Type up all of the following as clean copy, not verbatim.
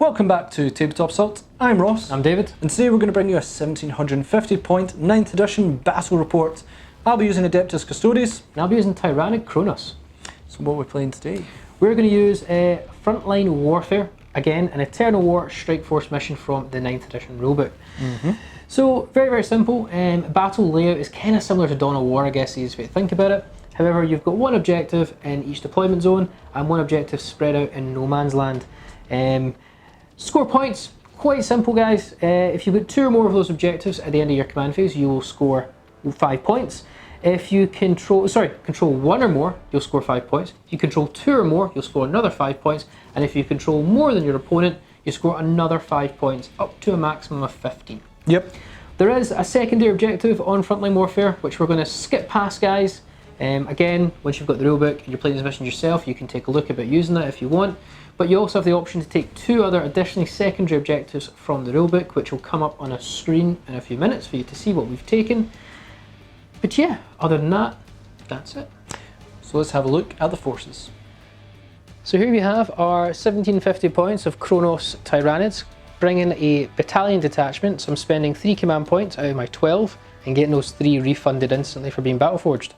Welcome back to Tabletop Assault. I'm Ross. I'm David. And today we're going to bring you a 1750 point 9th edition battle report. I'll be using Adeptus Custodes. And I'll be using Tyranid Kronos. So what are we playing today? We're going to use a Frontline Warfare, again an Eternal War Strike Force mission from the 9th edition rulebook. So very simple. Battle layout is kind of similar to Dawn of War, I guess is the easiest way to think about it. However, you've got one objective in each deployment zone and one objective spread out in no man's land. Score points, quite simple guys. If you've got 2 or more of those objectives at the end of your command phase, you will score 5 points. If you control 1 or more, you'll score 5 points. If you control 2 or more, you'll score another 5 points. And if you control more than your opponent, you score another 5 points, up to a maximum of 15. Yep. There is a secondary objective on Frontline Warfare, which we're going to skip past, guys. Again, once you've got the rulebook and you're playing this mission yourself, you can take a look about using that if you want. But you also have the option to take 2 other additionally secondary objectives from the rulebook, which will come up on a screen in a few minutes for you to see what we've taken. But yeah, other than that, that's it. So let's have a look at the forces. So here we have our 1750 points of Kronos Tyranids, bringing a battalion detachment. So I'm spending 3 command points out of my 12 and getting those 3 refunded instantly for being battleforged.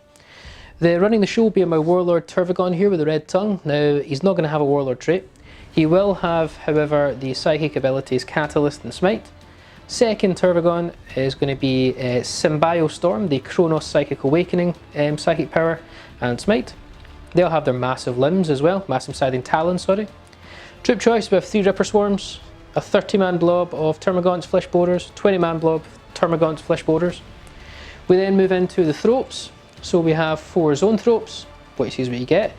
Running the show will be my Warlord Turvagon here with the red tongue. Now, he's not going to have a Warlord trait. He will have, however, the psychic abilities Catalyst and Smite. Second Turvagon is going to be Storm, the Kronos Psychic Awakening psychic power and Smite. They'll have their massive limbs as well, massive siding talons, sorry. Troop choice, we have 3 Ripper Swarms, a 30-man blob of Termagant's Flesh Boarders, 20-man blob of Termagant's Flesh Boarders. We then move into the Thropes. So we have 4 Zone Thropes, which is what you get.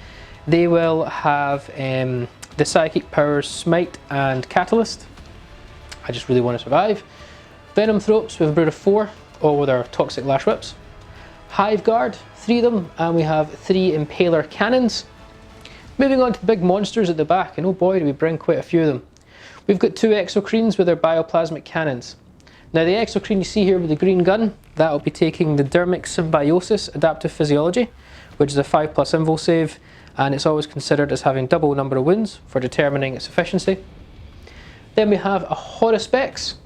They will have the psychic powers Smite and Catalyst. I just really want to survive. Venom Thropes, we have a brood of 4, all with our Toxic Lash Whips. Hive Guard, 3 of them, and we have 3 Impaler Cannons. Moving on to the big monsters at the back, and oh boy do we bring quite a few of them. We've got 2 Exocrines with their Bioplasmic Cannons. Now the Exocrine you see here with the green gun, that will be taking the Dermic Symbiosis Adaptive Physiology, which is a 5+ invul save, and it's always considered as having double number of wounds for determining its efficiency. Then we have a Horuspex,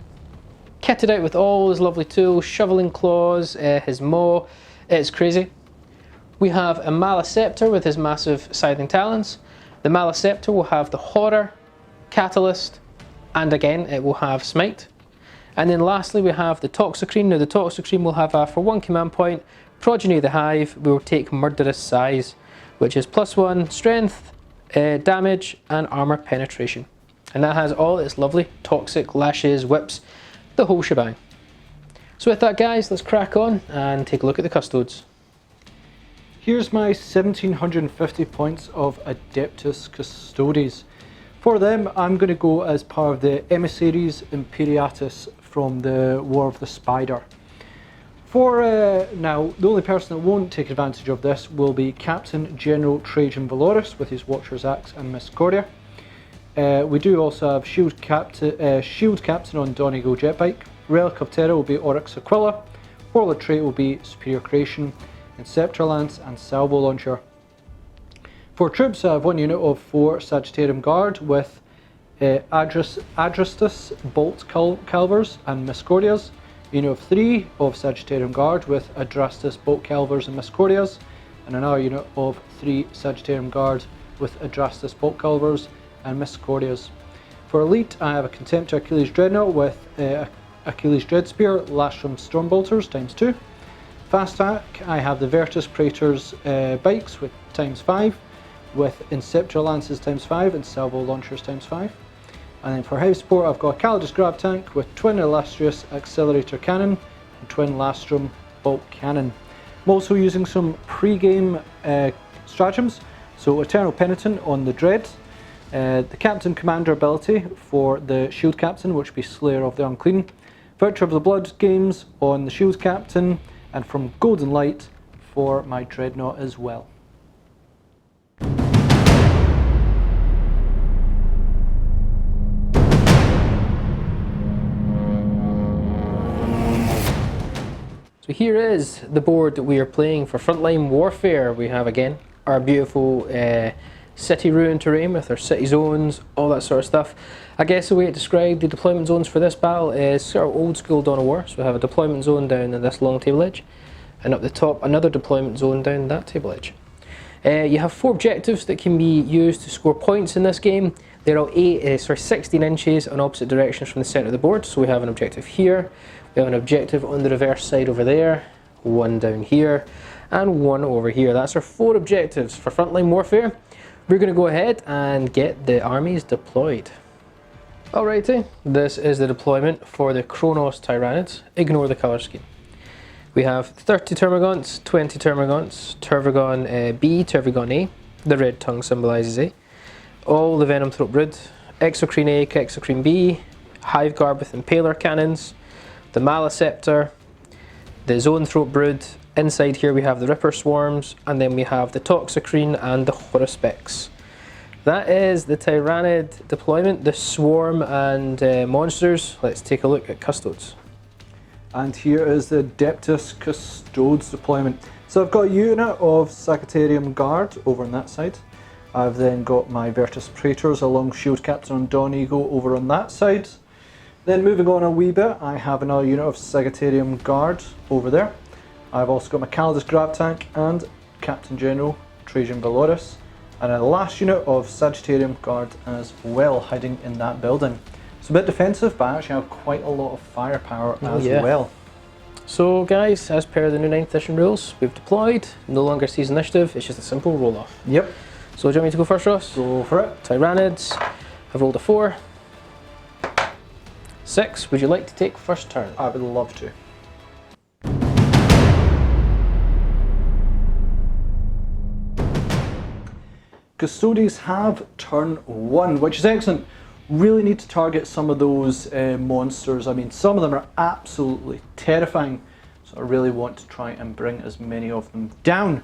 kitted out with all his lovely tools, shoveling claws, his maw, it's crazy. We have a Maleceptor with his massive scything talons. The Maleceptor will have the Horror, Catalyst, and again it will have Smite. And then lastly we have the Toxocrine. Now the Toxocrine will have for 1 command point, Progeny of the Hive, we will take Murderous Size, which is +1 strength, damage and armor penetration. And that has all its lovely toxic lashes, whips, the whole shebang. So with that guys, let's crack on and take a look at the Custodes. Here's my 1750 points of Adeptus Custodes. For them, I'm going to go as part of the Emissaries Imperiatus from the War of the Spider. For now, the only person that won't take advantage of this will be Captain General Trajan Valoris with his Watcher's Axe and Miscordia. We do also have Shield Captain on Donegal Jetbike. Relic of Terra will be Oryx Aquila. Warlord trait will be Superior Creation, Inceptor Lance and Salvo Launcher. For troops, I have 1 unit of 4 Sagittarium Guard with Adrastus Bolt Calvers and Miscordias. A unit of 3 of Sagittarium Guard with Adrastus Bolt Calvers and Miscordias. And another unit of 3 Sagittarium Guard with Adrastus Bolt Calvers and Miscordias. For Elite, I have a Contemptor Achilles Dreadnought with Achilles Dreadspear, Lastrum Stormbolters ×2. Fast Attack, I have the Vertus Praetors bikes with ×5. With Inceptor Lances ×5 and Salvo Launchers ×5. And then for Heavy Support, I've got a Calidus Grab Tank with Twin Illustrious Accelerator Cannon and Twin Lastrum Bolt Cannon. I'm also using some pre-game stratagems, so Eternal Penitent on the Dread, the Captain Commander ability for the Shield Captain, which would be Slayer of the Unclean, Virtue of the Blood games on the Shield Captain, and from Golden Light for my Dreadnought as well. So here is the board that we are playing for Frontline Warfare. We have again our beautiful city ruin terrain with our city zones, all that sort of stuff. I guess the way to describe the deployment zones for this battle is sort of old school Dawn of War. So we have a deployment zone down in this long table edge, and up the top another deployment zone down that table edge. You have 4 objectives that can be used to score points in this game. They're all 16 inches on opposite directions from the centre of the board. So we have an objective here, we have an objective on the reverse side over there, one down here, and one over here. That's our 4 objectives for frontline warfare. We're going to go ahead and get the armies deployed. Alrighty, this is the deployment for the Kronos Tyranids. Ignore the colour scheme. We have 30 Termagants, 20 Termagants, Tervagon B, Tervagon A, the red tongue symbolises A, all the Venom Throat Brood, Exocrine A, Exocrine B, Hive Guard with Impaler Cannons, the Maliceptor, the Zone Throat Brood. Inside here we have the Ripper Swarms, and then we have the Toxocrine and the Horospecs. That is the Tyranid deployment, the Swarm and monsters. Let's take a look at Custodes. And here is the Adeptus Custodes deployment. So I've got a unit of Sagittarium Guard over on that side. I've then got my Virtus Praetors along Shield Captain and Dawn Eagle over on that side. Then moving on a wee bit, I have another unit of Sagittarium Guard over there. I've also got my Calidus Grab Tank and Captain General Trajan Valoris, and a last unit of Sagittarium Guard as well hiding in that building. It's a bit defensive, but I actually have quite a lot of firepower as well. So guys, as per the new 9th edition rules, we've deployed, no longer sees initiative, it's just a simple roll off. Yep. So do you want me to go first, Ross? Go for it. Tyranids, I've rolled a 4. 6, would you like to take first turn? I would love to. Custodes have turn 1, which is excellent. Really need to target some of those monsters. I mean, some of them are absolutely terrifying, so I really want to try and bring as many of them down.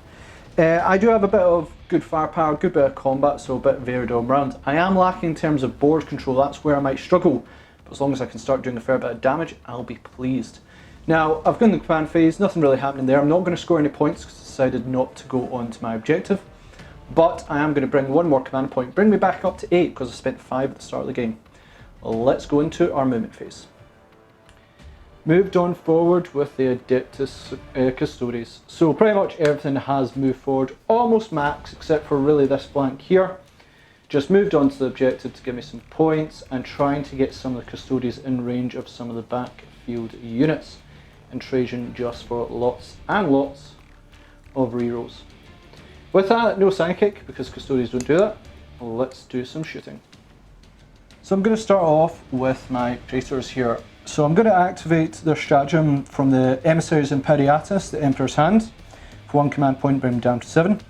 I do have a bit of good firepower, good bit of combat, so a bit varied all round. I am lacking in terms of board control, that's where I might struggle, but as long as I can start doing a fair bit of damage, I'll be pleased. Now, I've gone in the command phase, nothing really happening there. I'm not going to score any points because I decided not to go on to my objective. But I am going to bring one more command point, bring me back up to 8 because I spent 5 at the start of the game. Let's go into our movement phase. Moved on forward with the Adeptus Custodes. So pretty much everything has moved forward almost max except for really this flank here. Just moved on to the objective to give me some points and trying to get some of the Custodes in range of some of the backfield units. And Trajan just for lots and lots of rerolls. With that, no psychic because Custodes don't do that. Let's do some shooting. So I'm going to start off with my Praetors here. So I'm going to activate their stratagem from the Emissaries Imperiatus, the Emperor's Hand. For 1 command point, bring them down to 7.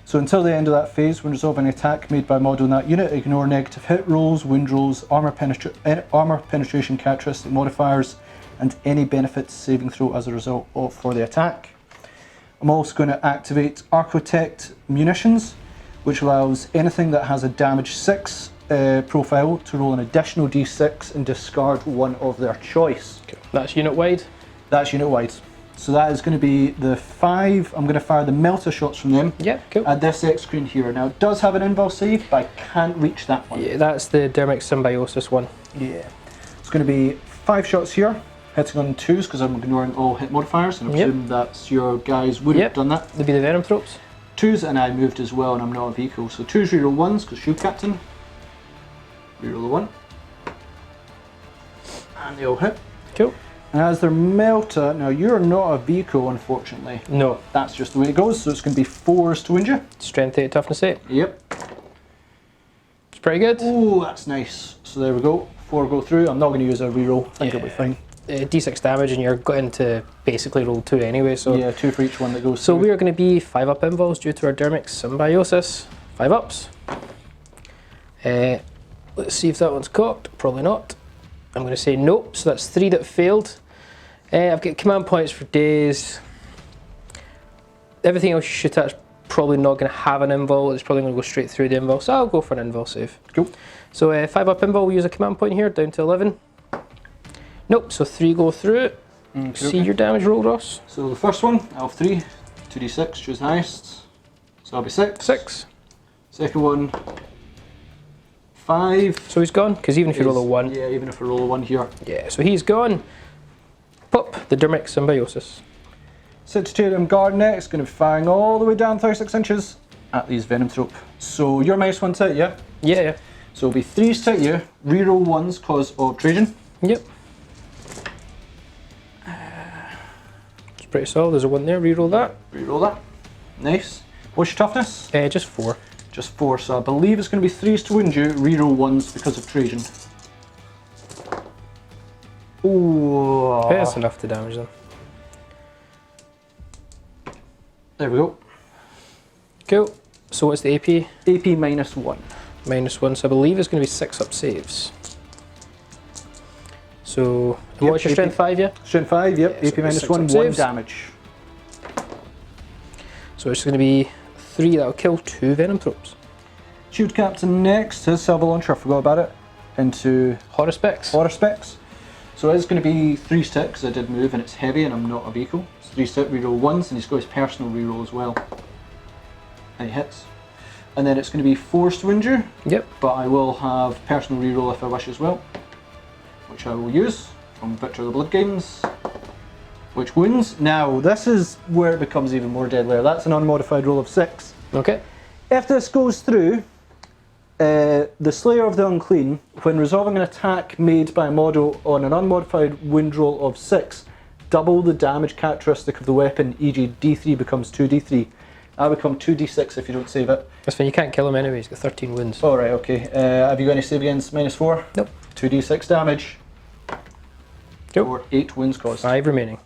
So until the end of that phase, when resolving an attack made by a model in that unit, ignore negative hit rolls, wound rolls, armor penetration characteristic modifiers, and any benefits saving throw as a result for the attack. I'm also going to activate Architect Munitions, which allows anything that has a damage 6 profile to roll an additional d6 and discard one of their choice. Okay. That's unit wide? That's unit wide. So that is going to be the 5. I'm going to fire the melter shots from them. Yep, cool. At this X screen here. Now it does have an invul save, but I can't reach that one. Yeah, that's the Dermic Symbiosis one. Yeah. It's going to be 5 shots here. Hitting on 2s because I'm ignoring all hit modifiers, and I presume that's your guys would have done that. They'd be the Venom Throats. 2s, and I moved as well, and I'm not a vehicle. So 2s reroll 1s because Shield Captain. Reroll the 1. And they all hit. Cool. And as their melter, now you're not a vehicle unfortunately. No. That's just the way it goes, so it's going to be 4s to wound you. Strength 8, toughness 8. Yep. It's pretty good. Oh, that's nice. So there we go. 4 go through. I'm not going to use a reroll. I think it'll be fine. D6 damage, and you're going to basically roll 2 anyway. So yeah, 2 for each one that goes so through. we are going to be 5 up invuls due to our Dermic Symbiosis. 5 ups. Let's see if that one's cocked. Probably not. I'm going to say nope. So that's 3 that failed. I've got command points for days. Everything else you shoot at is probably not going to have an invul. It's probably going to go straight through the invul. So I'll go for an invul save. Cool. So 5 up invul, we'll use a command point here down to 11. Nope, so 3 go through it. See your damage roll, Ross. So the first one, I have 3, 2d6, choose the highest. So that'll be 6. 6. Second one, 5. So he's gone, because even if you roll a 1. Yeah, even if I roll a 1 here. Yeah, so he's gone. Pop, the Dermic Symbiosis. Sagittarium Guard next, going to be firing all the way down 36 inches at these Venom Thrope. So your -1 to hit, yeah? Yeah. So it'll be 3s to hit you, reroll 1s cause of Trajan. Yep. It's pretty solid, there's a 1 there, reroll that. Reroll that. Nice. What's your toughness? Just 4. Just 4, so I believe it's going to be 3s to wound you, reroll 1s because of Trajan. Ooh. That's enough to damage them. There we go. Cool. So what's the AP? AP -1. -1, so I believe it's going to be 6 up saves. So, what's your strength 5, yeah? Strength 5, yep. Yeah, AP so -1, 1 saves. damage. So it's going to be 3, that'll kill 2 Venom Thropes. Shield Captain next, his Silver Launcher, I forgot about it, into Horror Specs. Horror Specs. So it's going to be 3 stick because I did move and it's heavy and I'm not a vehicle. It's 3 stick, reroll 1s, and he's got his personal reroll as well. And he hits. And then it's going to be 4s to wound you. Yep. But I will have personal reroll if I wish as well, which I will use from Victor of the Blood Games, which wounds. Now this is where it becomes even more deadlier. That's an unmodified roll of 6. Okay. If this goes through, the Slayer of the Unclean, when resolving an attack made by a model on an unmodified wound roll of 6, double the damage characteristic of the weapon, e.g. D3 becomes 2d3. I become 2d6 if you don't save it. That's fine, you can't kill him anyway, he's got 13 wounds. Alright, okay. Have you got any save against -4? Nope. 2d6 damage. Cool. Or 8 wounds caused. 5 remaining.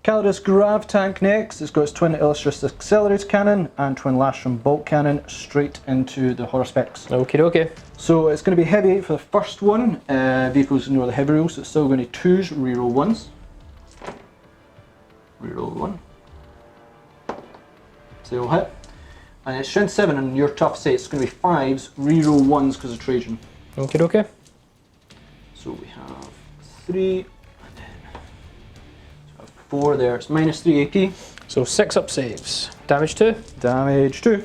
Calidus Grav Tank next. It's got its twin Illustris Accelerator Cannon and twin Lashram Bolt Cannon straight into the Horror Specs. Okay. So it's going to be heavy for the first one. Vehicles ignore the heavy rolls, so it's still going to 2s, reroll 1s. Reroll 1. So you'll hit. And it's strength 7 and your tough set, it's going to be 5s, reroll 1s because of Trajan. Okay. So we have 3, and then 4 there, it's -3 AP. So 6 up saves. Damage 2. Damage 2.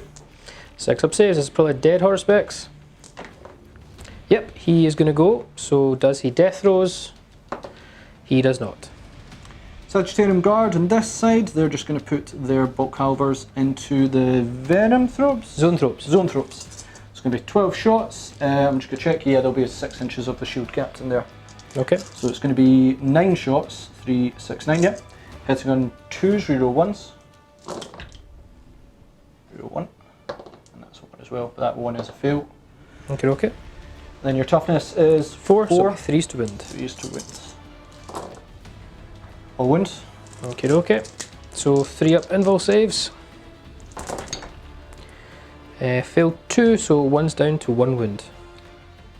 6 up saves, this is probably dead Horror Specs. Yep, he is going to go. So does he death throws? He does not. Sagittarium Guard on this side, they're just going to put their Bolt Calvers into the Venom Thropes? Zone Thropes. Zone Thropes. It's going to be 12 shots. I'm just going to check, yeah, there'll be 6 inches of the shield captain there. Okay. So it's going to be 9 shots, 3, 6, 9, yeah. Hitting on 2s, reroll 1s. Reroll 1. And that's a 1 as well, but that 1 is a fail. Okay. Then your toughness is 4. So 3s to wind. 3s to wind. All wounds. Okay. So 3 up invul saves. Failed 2, so 1's down to 1 wound.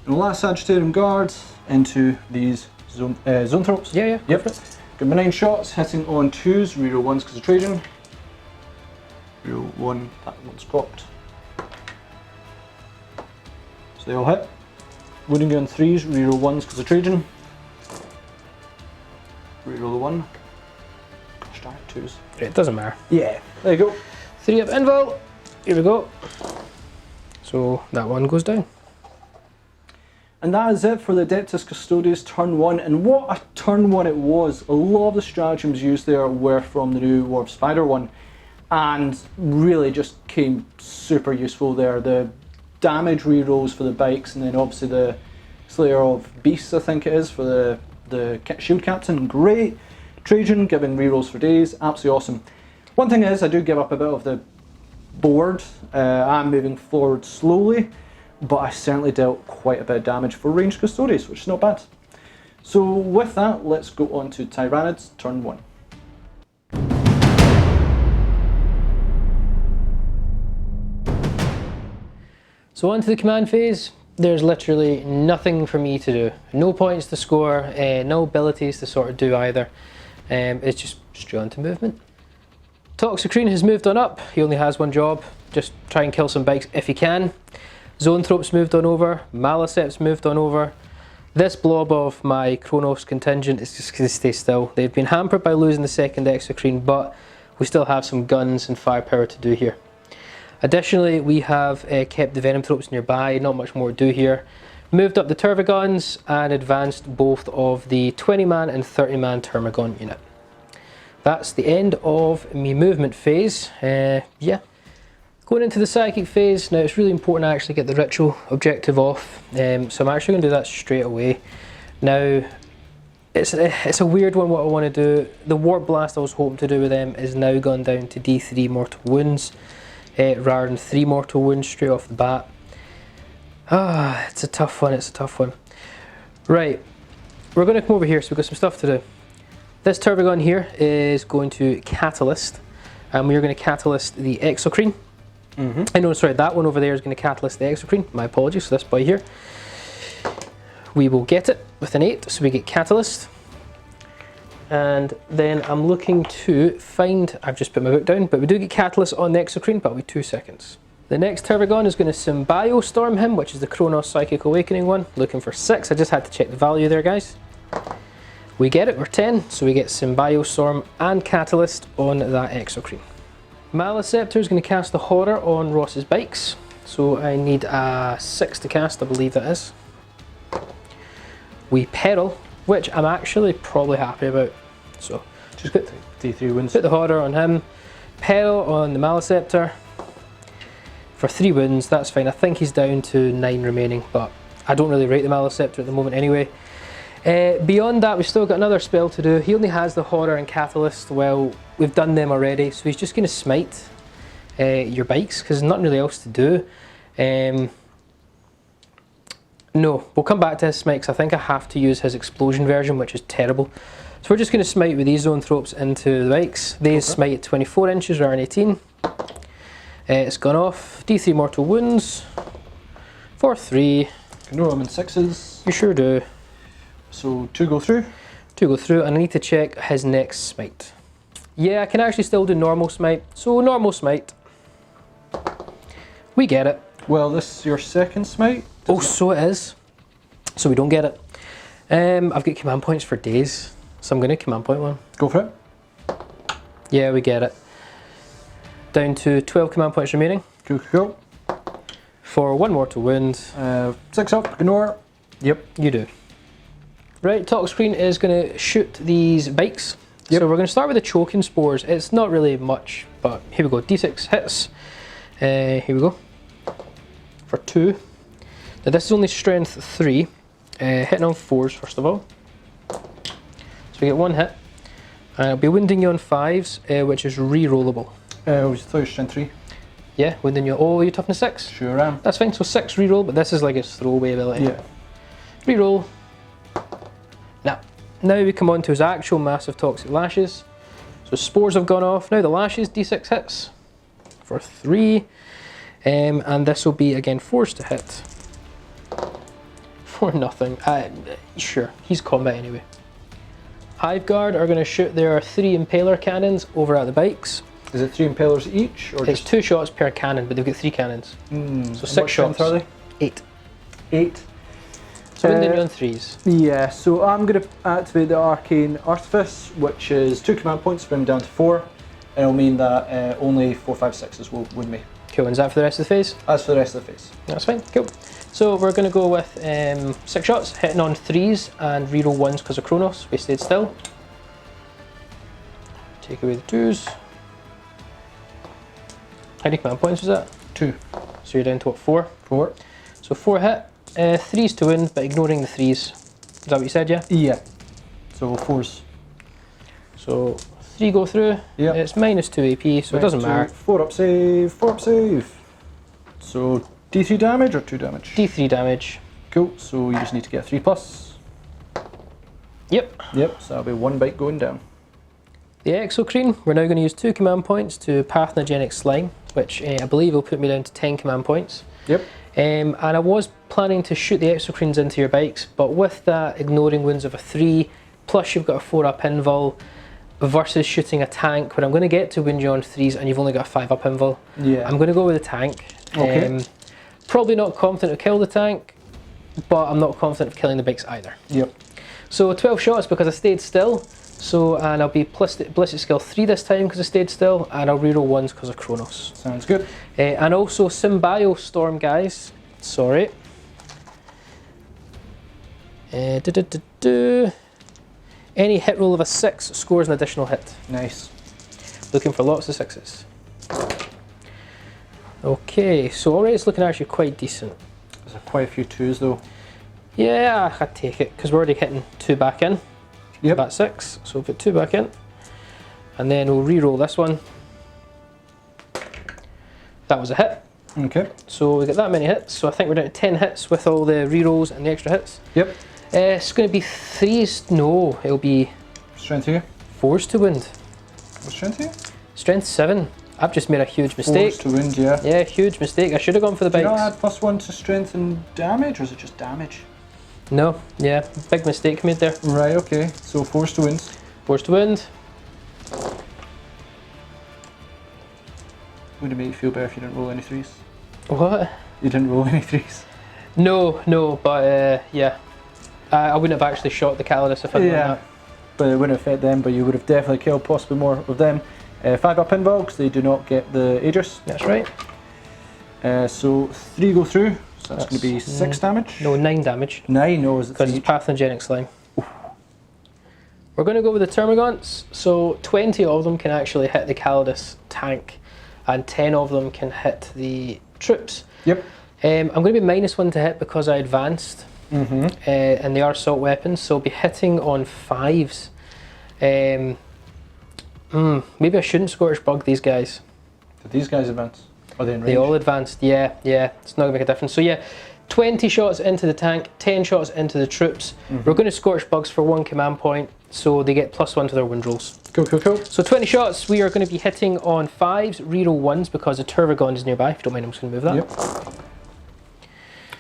And the last Sagittarium Guard into these zone thropes. Yeah. Yep. Got my 9 shots, hitting on 2s, reroll 1s because of Trajan. Reroll 1, that one's popped. So they all hit. Wounding you on 3s, reroll 1s because of Trajan. Reroll the 1. Gosh darn it, 2s. It doesn't matter. Yeah, there you go. 3 up invul. Here we go. So that one goes down. And that is it for the Adeptus Custodes turn 1, and what a turn 1 it was. A lot of the stratagems used there were from the new War of Spider one, and really just came super useful there. The damage rerolls for the bikes, and then obviously the Slayer of Beasts, I think it is, for the shield captain, great. Trajan giving rerolls for days, absolutely awesome. One thing is, I do give up a bit of the board. I'm moving forward slowly, but I certainly dealt quite a bit of damage for ranged Custodes, which is not bad. So with that, let's go on to Tyranids turn 1. So on to the command phase. There's literally nothing for me to do. No points to score, no abilities to sort of do either. It's just straight on to movement. Toxicrene has moved on up. He only has one job. Just try and kill some bikes if he can. Zoanthrope's moved on over. Malicept's moved on over. This blob of my Kronos contingent is just going to stay still. They've been hampered by losing the second Exocrine, but we still have some guns and firepower to do here. Additionally, we have kept the Venom tropes nearby, not much more to do here. Moved up the Termagons and advanced both of the 20-man and 30-man Termagon unit. That's the end of my movement phase. Yeah. Going into the psychic phase, now it's really important I actually get the ritual objective off, so I'm actually going to do that straight away. Now, it's a weird one what I want to do. The Warp Blast I was hoping to do with them is now gone down to D3 mortal wounds, rather than 3 mortal wounds straight off the bat. It's a tough one, it's a tough one. Right, we're going to come over here, so we've got some stuff to do. This Termagon here is going to Catalyst, and we're going to Catalyst the Exocrine. I know, sorry, that one over there is going to Catalyst the Exocrine. My apologies, so this boy here. We will get it with an 8, so we get Catalyst. And then I'm looking to find, I've just put my book down, but we do get Catalyst on the Exocrine, but it'll be 2 seconds. The next Termagon is going to Symbiostorm him, which is the Kronos Psychic Awakening one. Looking for 6, I just had to check the value there, guys. We get it, we're 10, so we get Symbiostorm and Catalyst on that Exocrine. Maleceptor is going to cast the Horror on Ross's bikes, so I need a 6 to cast, I believe that is. We Peril, which I'm actually probably happy about, so just put D3 wins. Put the Horror on him, Peril on the Maleceptor for 3 wounds. That's fine. I think he's down to 9 remaining, but I don't really rate the Maleceptor at the moment anyway. Beyond that, we've still got another spell to do. He only has the Horror and Catalyst. Well, we've done them already, so he's just going to smite your bikes because there's nothing really else to do. No, we'll come back to his smite because I think I have to use his explosion version, which is terrible. So we're just going to smite with these zoanthropes into the bikes. These smite at 24 inches rather than 18. It's gone off. D3 mortal wounds for 3. Can roll them in 6s. You sure do. So 2 go through? 2 go through, and I need to check his next smite. Yeah, I can actually still do normal smite. So normal smite. We get it. Well, this is your second smite? Oh, so it is. So we don't get it. I've got command points for days, so I'm going to command point 1. Go for it. Yeah, we get it. Down to 12 command points remaining. Go. For 1 mortal wound. 6 up, ignore. Yep. You do. Right, top screen is going to shoot these bikes. Yep. So we're going to start with the choking spores. It's not really much, but here we go. D6 hits. Here we go. For 2. Now this is only strength 3. Hitting on 4s first of all. So we get 1 hit. And I'll be wounding you on 5s, which is re-rollable. I thought you were strength 3. Yeah, wounding you. Oh, you're toughness 6? Sure am. That's fine, so 6 re-roll, but this is like its throwaway ability. Yeah. Re-roll. Now we come on to his actual massive toxic lashes. So spores have gone off. Now the lashes, D6 hits for 3. And this will be again 4s to hit for nothing. Sure, he's combat anyway. Hive Guard are going to shoot their 3 impaler cannons over at the bikes. Is it 3 impalers each? Or it's just 2 shots per cannon, but they've got 3 cannons. So 6 shots. Are they? 8. 8. So wounding you on 3s. Yeah, so I'm going to activate the Arcane Artifice, which is 2 command points, bring me down to 4. And it'll mean that only 4, 5, 6s will wound me. Cool, and is that for the rest of the phase? As for the rest of the phase. That's fine, cool. So we're going to go with 6 shots, hitting on 3s and reroll 1s because of Kronos. We stayed still. Take away the 2s. How many command points was that? 2. So you're down to what, 4? 4. So 4 hit, 3s to win, but ignoring the 3s. Is that what you said, yeah? Yeah. So 4s. So 3 go through. Yeah. It's minus 2 AP, so it doesn't matter. 4 up save, 4 up save. So D3 damage or 2 damage? D3 damage. Cool, so you just need to get a 3+. Yep. Yep, so that'll be 1 bite going down. The Exocrine, we're now going to use 2 command points to Parthenogenic Slime, which I believe will put me down to 10 command points. Yep. And I was planning to shoot the Exocrines into your bikes, but with that ignoring wounds of a 3, plus you've got a 4 up invul, versus shooting a tank, where I'm going to get to wound you on 3s and you've only got a 5 up invul. Yeah. I'm going to go with the tank. Okay. Probably not confident to kill the tank, but I'm not confident of killing the bikes either. Yep. So 12 shots because I stayed still. So, and I'll be ballistic skill 3 this time because I stayed still, and I'll reroll 1s because of Kronos. Sounds good. And also Symbio Storm, guys. Sorry. Any hit roll of a 6 scores an additional hit. Nice. Looking for lots of 6s. Okay, so already it's looking actually quite decent. There's quite a few 2s though. Yeah, I'd take it because we're already hitting 2 back in. Yep. That's 6, so we'll put 2 back in. And then we'll re-roll this one. That was a hit. Okay. So we get that many hits, so I think we're down to 10 hits with all the re-rolls and the extra hits. Yep. It's going to be 3s, no, it'll be Strength here. 4s to wound. What's strength here? Strength 7. I've just made a huge mistake. 4s to wound, yeah. Yeah, huge mistake. I should have gone for the Do you bikes. not add +1 to strength and damage, or is it just damage? No, yeah, big mistake made there. Right, okay. So 4s to wound. 4s to wound. Would it make you feel better if you didn't roll any 3s? What? You didn't roll any 3s? No, but yeah. I wouldn't have actually shot the Calidus if I'd done that. But it wouldn't affect them, but you would have definitely killed possibly more of them. 5-up pinball, because they do not get the Aegis. That's right. So 3 go through, so that's going to be 6 damage. No, 9 damage. 9, no, is it Because 3? it's pathogenic slime. We're going to go with the Termagants. So 20 of them can actually hit the Calidus tank, and 10 of them can hit the troops. Yep. I'm going to be -1 to hit because I advanced. And they are assault weapons, so I'll be hitting on 5s. Maybe I shouldn't Scottish Bug these guys. Did these guys advance? Are they in range? They all advanced, yeah, it's not going to make a difference. So yeah, 20 shots into the tank, 10 shots into the troops. We're going to Scottish Bugs for 1 command point, so they get +1 to their wound rolls. Cool. So 20 shots, we are going to be hitting on 5s, reroll 1s because the Turvagon is nearby. If you don't mind, I'm just going to move that. Yep.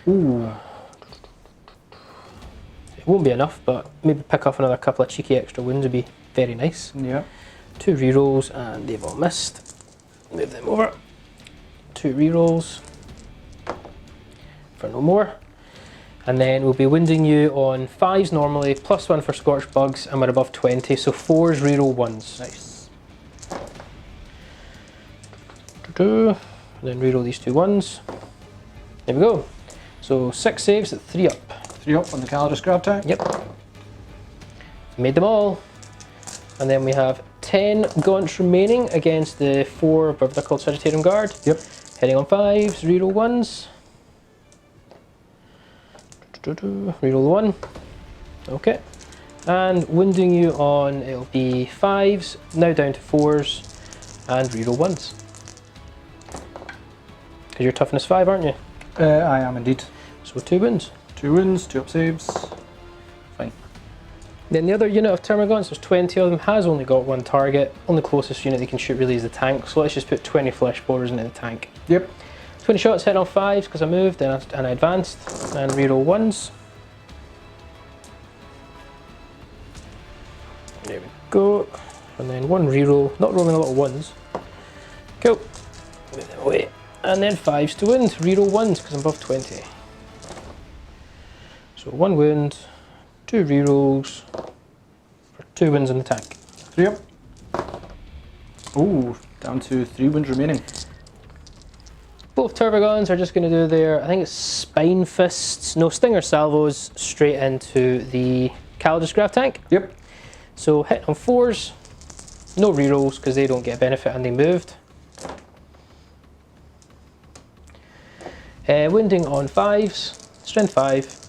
Ooh. It won't be enough, but maybe pick off another couple of cheeky extra wounds would be very nice. Yeah. 2 2 rerolls, and they've all missed. Move them over. 2 rerolls for no more. And then we'll be wounding you on 5s normally, +1 for Scorched Bugs, and we're above 20, so 4s reroll 1s. Nice. And then reroll these 2 1s. There we go. So 6 saves at 3 up. 3 up on the Calidus grab tank. Yep. Made them all. And then we have 10 gaunts remaining against the 4, whatever they're called, Sagittarium Guard. Yep. Heading on 5s, reroll 1s. Reroll 1. Okay. And wounding you on, it'll be 5s, now down to 4s, and reroll 1s. Because you're toughness 5, aren't you? I am indeed. So 2 wounds. 2 wounds, 2 up saves. Fine. Then the other unit of Termagants, there's 20 of them, has only got 1 target. Only closest unit they can shoot really is the tank, so let's just put 20 flesh borers into the tank. Yep. 20 shots hitting on 5s because I moved and I advanced, and reroll 1s. There we go. And then 1 reroll, not rolling a lot of 1s. Cool. Move them away. And then 5s to wound, reroll 1s because I'm above 20. So 1 wound, 2 rerolls for 2 wounds in the tank. 3 up. Ooh, down to 3 wounds remaining. Both Turbogons are just going to do their, I think it's Spine Fists, no, Stinger Salvos straight into the Calidus grab tank. Yep. So hit on 4s, no rerolls because they don't get a benefit and they moved. Wounding on 5s, strength 5,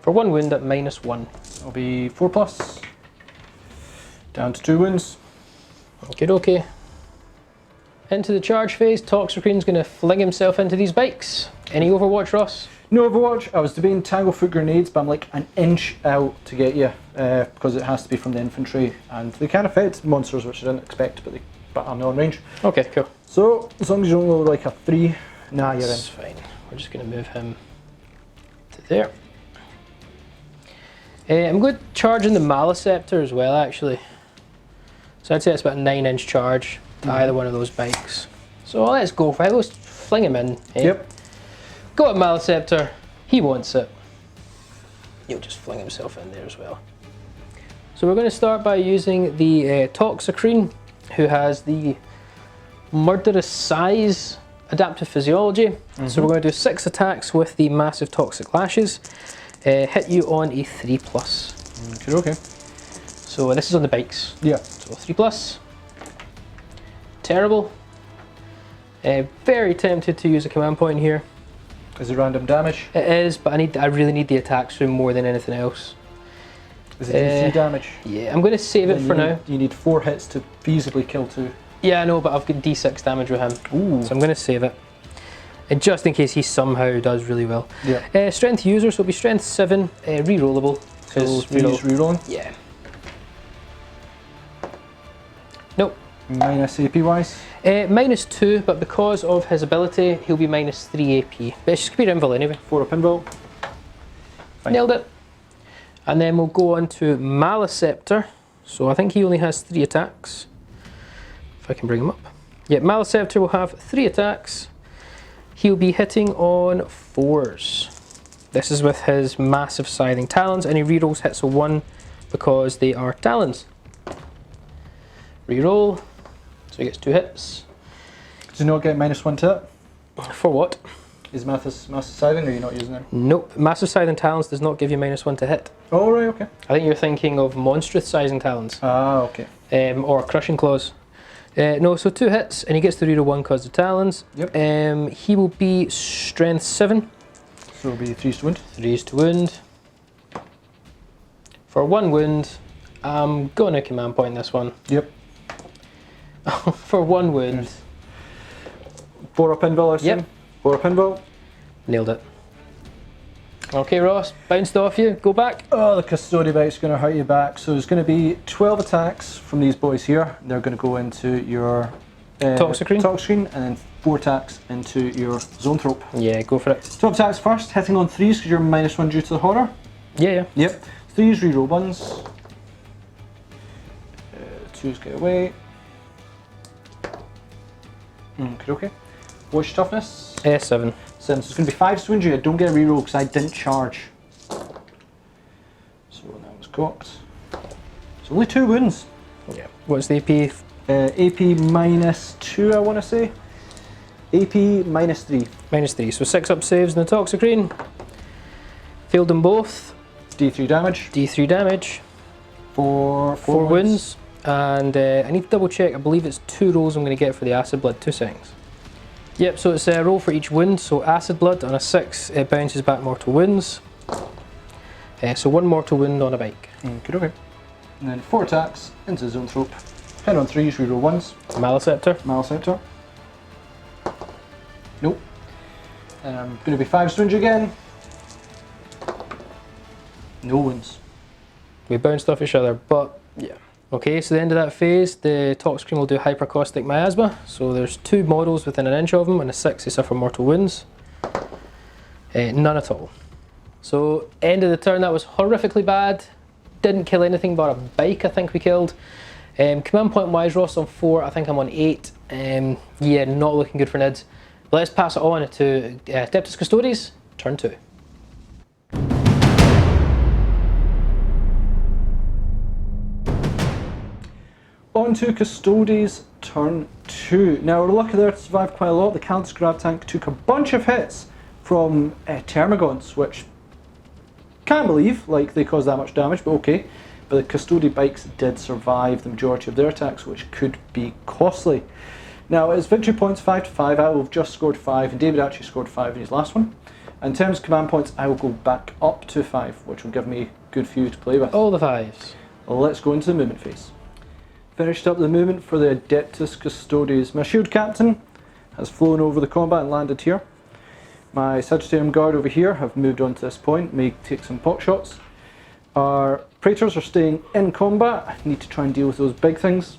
for 1 wound at -1. That'll be 4+. Down to 2 wounds. Okay. Into the charge phase, Toxicrone's going to fling himself into these bikes. Any Overwatch, Ross? No Overwatch. I was debating Tanglefoot grenades, but I'm like an inch out to get you because it has to be from the infantry, and they can affect monsters, which I didn't expect, but I'm not in range. Okay, cool. So as long as you don't roll like a 3, nah, you're in. That's fine. We're just going to move him to there. I'm going to charge in the Maliceptor as well, actually. So I'd say it's about a 9-inch charge to either one of those bikes. So let's go for it. Let's fling him in. Eh? Yep. Go at Maliceptor. He wants it. He'll just fling himself in there as well. So we're going to start by using the Toxicrene, who has the murderous size adaptive physiology. So we're going to do 6 attacks with the massive toxic lashes. Hit you on a 3+. Okay. So this is on the bikes. Yeah. So 3+. Terrible. Very tempted to use a command point here. Is it random damage? It is, but I really need the attacks room more than anything else. Is it D3 damage? Yeah, I'm going to save it for now. You need 4 hits to feasibly kill 2. Yeah, I know, but I've got D6 damage with him. Ooh. So I'm going to save it. And just in case he somehow does really well. Yeah. Strength user, so it'll be strength 7, re-rollable. So 3 is re-rolling? Yeah. Nope. Minus AP wise? -2, but because of his ability, he'll be -3 AP. But it's just going to be invul anyway. 4 up invul. Fine. Nailed it. And then we'll go on to Maleceptor. So I think he only has 3 attacks. If I can bring him up. Yeah, Maleceptor will have 3 attacks. He'll be hitting on 4s. This is with his massive scything talons, and he rerolls hits a 1 because they are talons. Reroll, so he gets 2 hits. Does he not get -1 to it? For what? Is massive scything, or are you not using it? Nope, massive scything talons does not give you -1 to hit. Oh, right, okay. I think you're thinking of monstrous sizing talons. Ah, okay. Or crushing claws. No, so 2 hits, and he gets to reroll 1 because of talons. Yep. He will be strength 7. So it'll be 3s to wound. 3s to wound. For 1 wound, I'm going to command point this one. Yep. For 1 wound. Nice. 4 up invul, I assume? Yep. 4 up invul. Nailed it. Okay, Ross, bounced off you, go back. Oh, the Custody bite's going to hurt you back. So there's going to be 12 attacks from these boys here. They're going to go into your Toxicrene, and then 4 attacks into your Zoanthrope. Yeah, go for it. 12 attacks first, hitting on 3s because you're -1 due to the horror. Yeah. Yep. 3s reroll 1s. 2s get away. Okay. What's your toughness? 7. 7. So it's going to be 5 to wound you. Don't get a reroll because I didn't charge. So that was cocked. So only 2 wounds. Yeah. What's the AP? AP -2, I want to say. AP -3. -3. So 6 up saves in the Toxicrene. Failed them both. D3 damage. D3 damage. 4 wounds. And I need to double check. I believe it's 2 rolls I'm going to get for the acid blood. 2 seconds. Yep, so it's a roll for each wound. So acid blood on a 6, it bounces back mortal wounds. So 1 mortal wound on a bike. Okay. And then 4 attacks into Zoanthrope. Hit on 3s, reroll 1s. Maleceptor. Maleceptor. Nope. Going to be 5 to wound you again. No wounds. We bounced off each other, but yeah. Okay, so the end of that phase, the Toxicrene will do Hypercaustic Miasma. So there's 2 models within an inch of them, and a 6 they suffer mortal wounds. None at all. So end of the turn, that was horrifically bad. Didn't kill anything but a bike, I think we killed. Command point wise, Ross on 4, I think I'm on 8. Yeah, not looking good for Nids. But let's pass it on to Adeptus Custodes, turn 2. On to Custodes, turn 2. Now we're lucky there to survive quite a lot. The Caldus Grab Tank took a bunch of hits from Termagants, which can't believe like they caused that much damage, but okay. But the Custody bikes did survive the majority of their attacks, which could be costly. Now his victory points 5 to 5. I will have just scored 5, and David actually scored 5 in his last one. In terms of command points, I will go back up to 5, which will give me a good few to play with. All the 5s. Let's go into the movement phase. Finished up the movement for the Adeptus Custodes. My shield captain has flown over the combat and landed here. My Sagittarium guard over here have moved on to this point, may take some pot shots. Our Praetors are staying in combat, need to try and deal with those big things.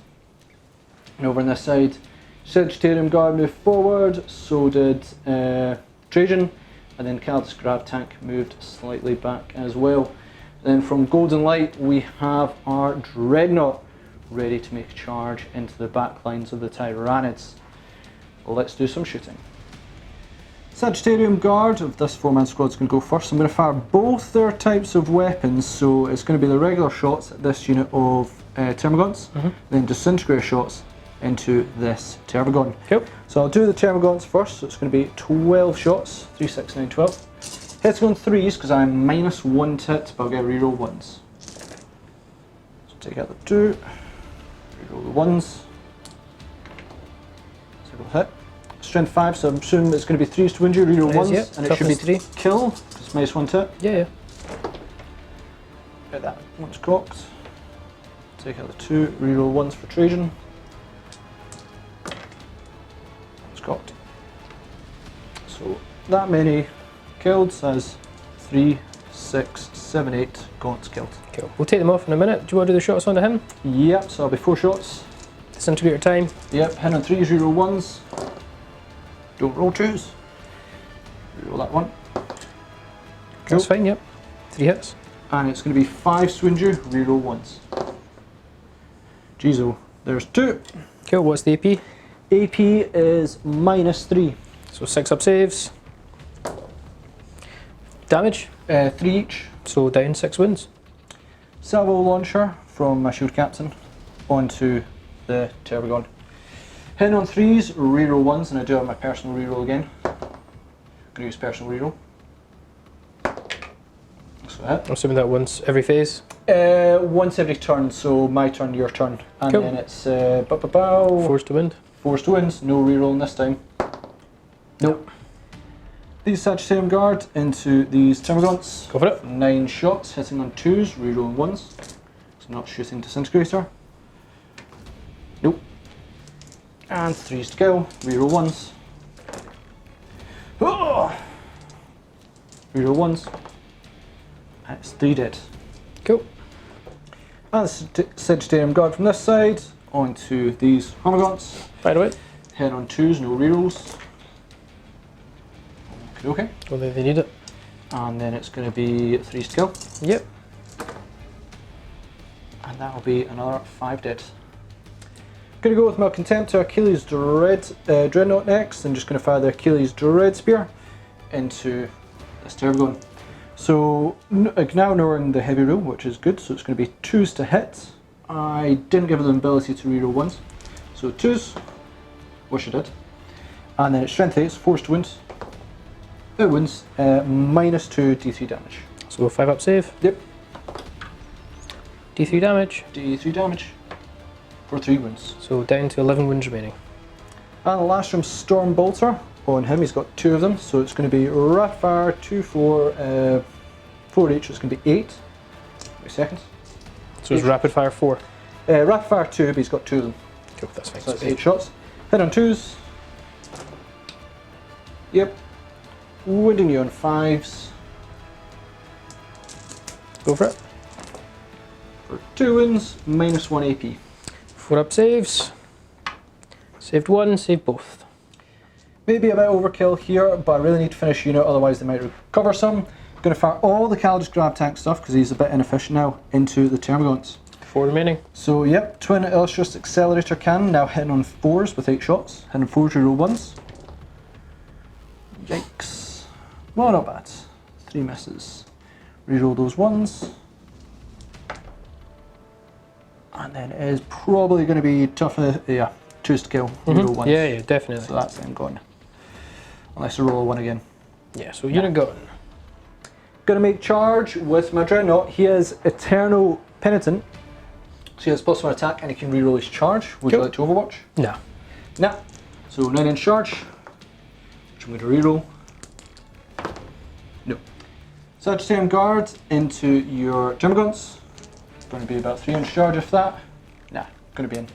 And over on this side, Sagittarium guard moved forward, so did Trajan, and then Caldus Grab Tank moved slightly back as well. Then from Golden Light we have our Dreadnought, ready to make a charge into the back lines of the Tyranids. Let's do some shooting. Sagittarium Guard of this 4-man squad is going to go first. I'm going to fire both their types of weapons, so it's going to be the regular shots at this unit of Termagants, then disintegrator shots into this Termagon. Cool. So I'll do the Termagants first, so it's going to be 12 shots, 3, 6, 9, 12. Hitting on 3s because I'm -1 to hit, but I'll get reroll 1s. So take out the 2, reroll the 1s. Single hit. Strength 5, so I'm assuming it's going to be 3s to wound you, reroll 1s, yep. and it should be 3. kill, it's -1 to hit. Yeah. Get that once cocked. Take out the 2, reroll 1s for Trajan. Once cocked. So that many killed says 3, 6, 7, 8 gaunts killed. Cool. We'll take them off in a minute. Do you want to do the shots onto him? Yep, so I'll be 4 shots. Disintegrator time. Yep, hit on 3s, reroll 1s. Don't roll 2s. Reroll that one. Cool. That's fine, yep. 3 hits. And it's going to be 5 swound you, reroll 1s. Jeez, oh, there's 2. Cool, what's the AP? AP is -3. So 6 up saves. Damage? 3 each. So down 6 wounds. Salvo launcher from my shield captain onto the Termagon. Hitting on 3s, reroll 1s, and I do have my personal reroll again. I'm going to use personal reroll. So hit. I'm assuming that once every phase. Once every turn, so my turn, your turn. And cool. Then it's bow. Forced to wind. Forced to wins, no rerolling this time. Nope. These Sagittarium Guard into these Termagants. Go for it. 9 shots, hitting on 2s, rerolling 1s. So not shooting disintegrator. Nope. And 3s to kill, reroll 1s. Oh! Reroll 1s. And it's 3 dead. Cool. And the Sagittarium Guard from this side onto these Termagants. By the way. Head on 2s, no rerolls. Okay. Well, they need it. And then it's going to be 3s to kill. Yep. And that'll be another 5 dead. Going to go with my Contemptor Achilles Dreadnought next. I'm just going to fire the Achilles Dread Spear into this Termagon. So now knowing the heavy rule, which is good, so it's going to be 2s to hit. I didn't give them the ability to reroll 1s. So 2s, wish I did. And then it's strength 8, forced to wound. It wins -2 D3 damage. So 5 up save. Yep. D3 damage. D3 damage for 3 wounds. So down to 11 wounds remaining. And the last from Storm Bolter on him, he's got 2 of them, so it's going to be rapid fire, 2, 4, 4 each, it's going to be 8. Wait a second. So it's rapid fire 4. Rapid fire 2, but he's got 2 of them. Cool, that's fine. So that's 8 shots. Hit on 2s. Yep. Wounding you on 5s. Go for it. For 2 wounds, -1 AP. 4 up saves. Saved 1, saved both. Maybe a bit overkill here, but I really need to finish unit, otherwise they might recover some. I'm going to fire all the Calidus grab tank stuff, because he's a bit inefficient now, into the Termagants. 4 remaining. So yep, Twin Illustrious Accelerator Cannon, now hitting on 4s with 8 shots. Hitting 4s, reroll 1s. Yikes. Well, not bad. 3 misses. Reroll those 1s. And then it is probably going to be tougher, yeah, 2s to kill, reroll 1s. Yeah, definitely. So that's then gone. Unless I roll a 1 again. Yeah, so unit gone. Gonna make charge with my Dreadnought. He is Eternal Penitent. So he has +1 attack and he can reroll his charge. Would you like to Overwatch? No. Nah. So 9 inch charge, which I'm going to reroll. No. Sagittarium Guard into your Termagants. Going to be about 3 inch charge if that. Nah, going to be in.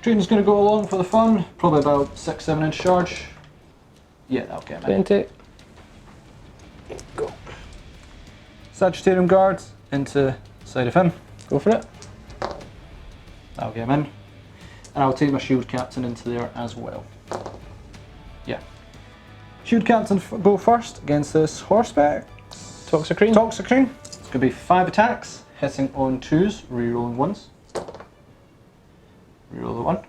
Train's going to go along for the fun. Probably about 6-7 inch charge. Yeah, that'll get him in. 20. Go. Sagittarium Guard into side of him. Go for it. That'll get him in. And I'll take my Shield Captain into there as well. Yeah. Shield Captain go first against this Horseback. Toxicrene. Toxicrene. It's going to be 5 attacks, hitting on 2s, rerolling 1s. Reroll the 1.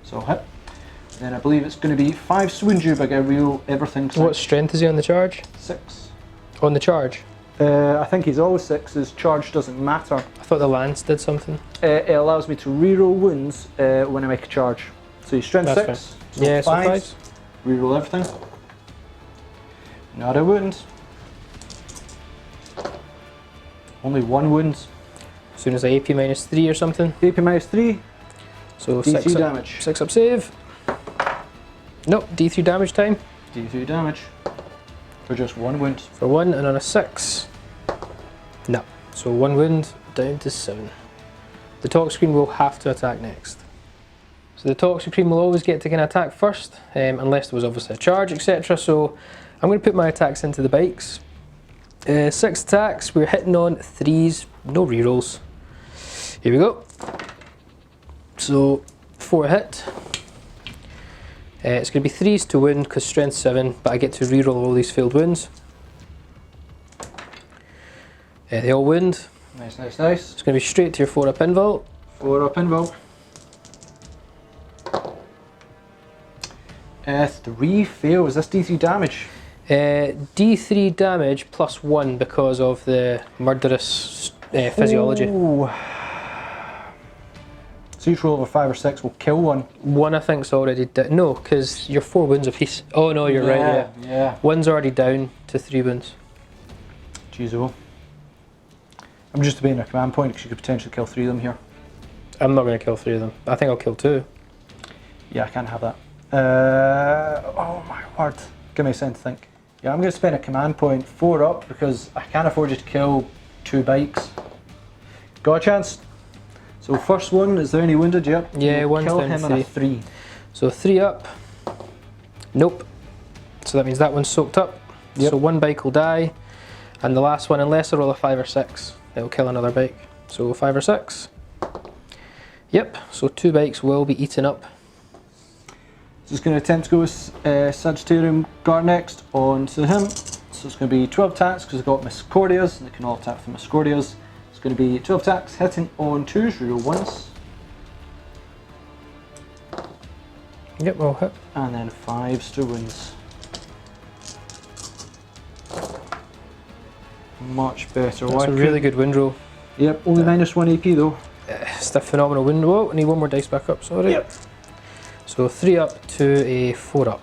So hit. Then I believe it's going to be 5 swound you, but I real everything. What strength is he on the charge? 6. On the charge? I think he's always 6. His charge doesn't matter. I thought the lance did something. It allows me to reroll wounds when I make a charge. So he's strength That's 6. fine. Yeah, so 5. Reroll everything. Not a wound. Only 1 wound. As soon as I AP minus 3 or something. AP minus 3. So D3 6 damage. 6 up save. Nope, D3 damage time. D3 damage. For just 1 wound. For 1, and on a 6. No. So 1 wound down to 7. The Toxicrene will have to attack next. So the Toxicrene will always get to kind of attack first, unless there was obviously a charge, etc. So I'm going to put my attacks into the bikes. 6 attacks, we're hitting on 3s, no rerolls. Here we go. So 4 hit. It's going to be 3s to wound because strength 7, but I get to reroll all these failed wounds. They all wound. Nice, nice, nice. It's going to be straight to your 4 up invul. 4 up invul. 3 fail. Is this D3 damage? D3 damage plus 1 because of the murderous physiology. Ooh. So each roll over 5 or 6 will kill one. 1 I think's already down. No, because you're 4 wounds apiece. Oh no, you're right, yeah. 1's already down to 3 wounds. Jeez, oh. I'm just debating a command point because you could potentially kill 3 of them here. I'm not going to kill 3 of them. I think I'll kill 2. Yeah, I can't have that. Oh my word. Give me a second to think. Yeah, I'm going to spend a command point 4 up because I can't afford you to kill 2 bikes. Got a chance? So first one, is there any wounded? Yep. Yeah, we'll one's kill down him on a 3. So 3 up. Nope. So that means that one's soaked up. Yep. So 1 bike will die. And the last one, unless I roll a 5 or 6, it will kill another bike. So 5 or 6. Yep, so 2 bikes will be eaten up. Just going to attempt to go with Sagittarium Guard next onto him. So it's going to be 12 attacks because I've got Miscordias, and they can all attack from Miscordias. It's going to be 12 attacks, hitting on 2s, reroll 1s. Yep, I'll hit. And then 5s to wounds. Much better. That's a really good wind roll. Yep, only minus 1 AP though. It's a phenomenal wind roll. I need 1 more dice back up, sorry. Yep. So 3 up to a 4 up.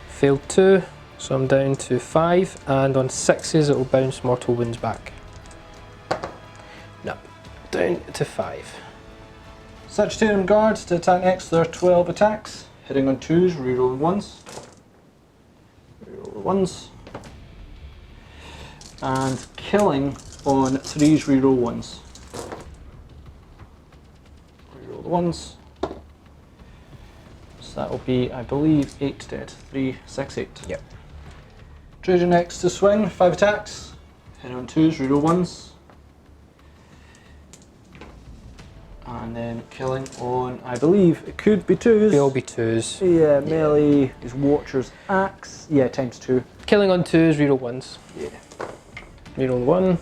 Failed 2, so I'm down to 5, and on 6s it will bounce mortal wounds back. No, down to 5. Sagittarium Guards to attack next, there are 12 attacks. Hitting on 2s, reroll 1s. Reroll 1s. And killing on 3s, reroll 1s. Reroll the 1s. So that will be, I believe, 8 dead. 3, 6, 8. Yep. Trajan next to swing, 5 attacks. Hitting on 2s, reroll 1s. And then killing on, I believe, it could be 2s. They'll be 2s. Yeah, melee is Watcher's Axe. Yeah, times 2. Killing on 2s, reroll 1s. Yeah. Reroll 1.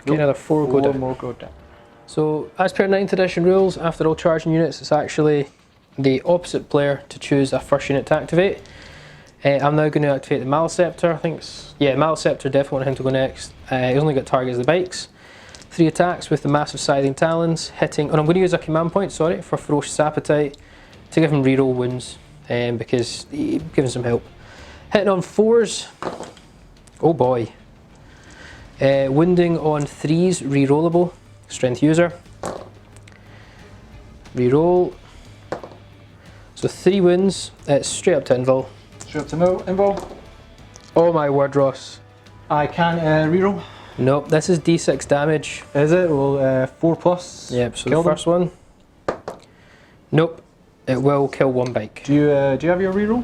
Get another 4 go down. More go down. So, as per 9th edition rules, after all charging units, it's actually the opposite player to choose a first unit to activate. I'm now going to activate the Maleceptor. I think it's, yeah, Maleceptor, definitely want him to go next. He's only got targets the bikes. 3 attacks with the massive scything talons, hitting, and I'm going to use a command point, sorry, for Ferocious Appetite to give him reroll wounds, because he's giving some help. Hitting on 4s, oh boy. Wounding on 3s, rerollable, strength user. Reroll. So 3 wounds, it's straight up to invul. Straight up to invul. Oh my word, Ross. I can reroll. Nope, this is D6 damage. Is it? Well, 4 plus. Yep, so kill the first one. Nope, it will kill 1 bike. Do you have your reroll?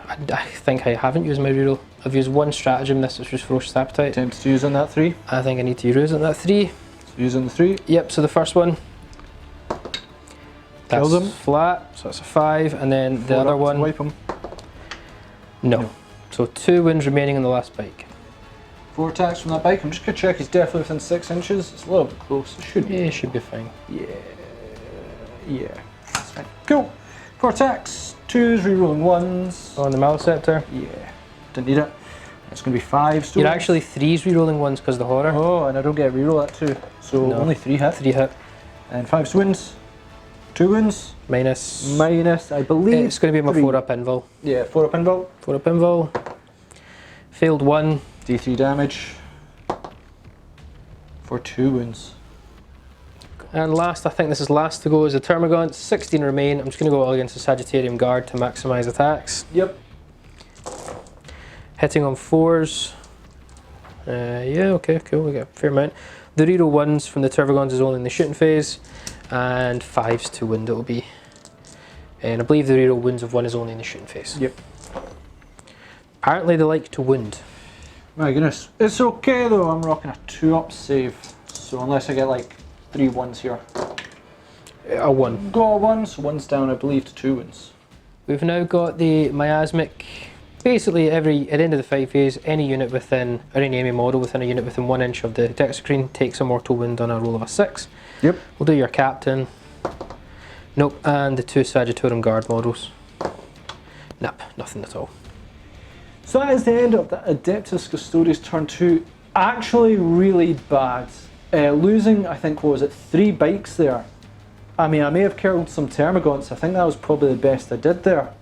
I think I haven't used my reroll. I've used 1 stratagem, this is just Ferocious Appetite. Attempt to use on that 3. I think I need to use it on that 3. So use on the 3. Yep, so the first one. That's Kills him. flat, so that's a 5, and then the other one. Wipe him. No. So 2 wounds remaining on the last bike. 4 attacks from that bike. I'm just going to check he's definitely within 6 inches. It's a little bit close. It should be. Yeah, it should be fine. Yeah. That's fine. Cool. For attacks, 2s, rerolling 1s. On the Maliceptor. Yeah, didn't need it. It's going to be 5s. You're actually 3s rerolling 1s because of the horror. Oh, and I don't get a reroll that too. So No. only 3 hit. 3 hit. And 5 wounds. 2 wounds. Minus, I believe. it's going to be my 3. 4 up invul. Yeah, 4 up invul. 4 up invul. Failed 1. D3 damage. For 2 wounds. And last, I think this is last to go, is the Termagant. 16 remain. I'm just going to go all against the Sagittarium Guard to maximise attacks. Yep. Hitting on 4s. Yeah, okay, cool, we get a fair amount. The reroll 1s from the Termagants is only in the shooting phase. And 5s to wound it will be. And I believe the reroll wounds of 1 is only in the shooting phase. Yep. Apparently they like to wound. My goodness. It's okay though, I'm rocking a 2-up save. So unless I get like 3 1s here. A 1. Got a 1, so 1's down I believe to 2 wounds. We've now got the miasmic. Basically at the end of the fight phase, any unit within, or any enemy model within a unit within 1 inch of the deck screen takes a mortal wound on a roll of a 6. Yep. We'll do your captain. Nope, and the 2 Sagittarium Guard models. Nope, nothing at all. So that is the end of the Adeptus Custodes turn 2. Actually really bad. Losing, I think, what was it, 3 bikes there. I mean, I may have killed some Termagants. I think that was probably the best I did there.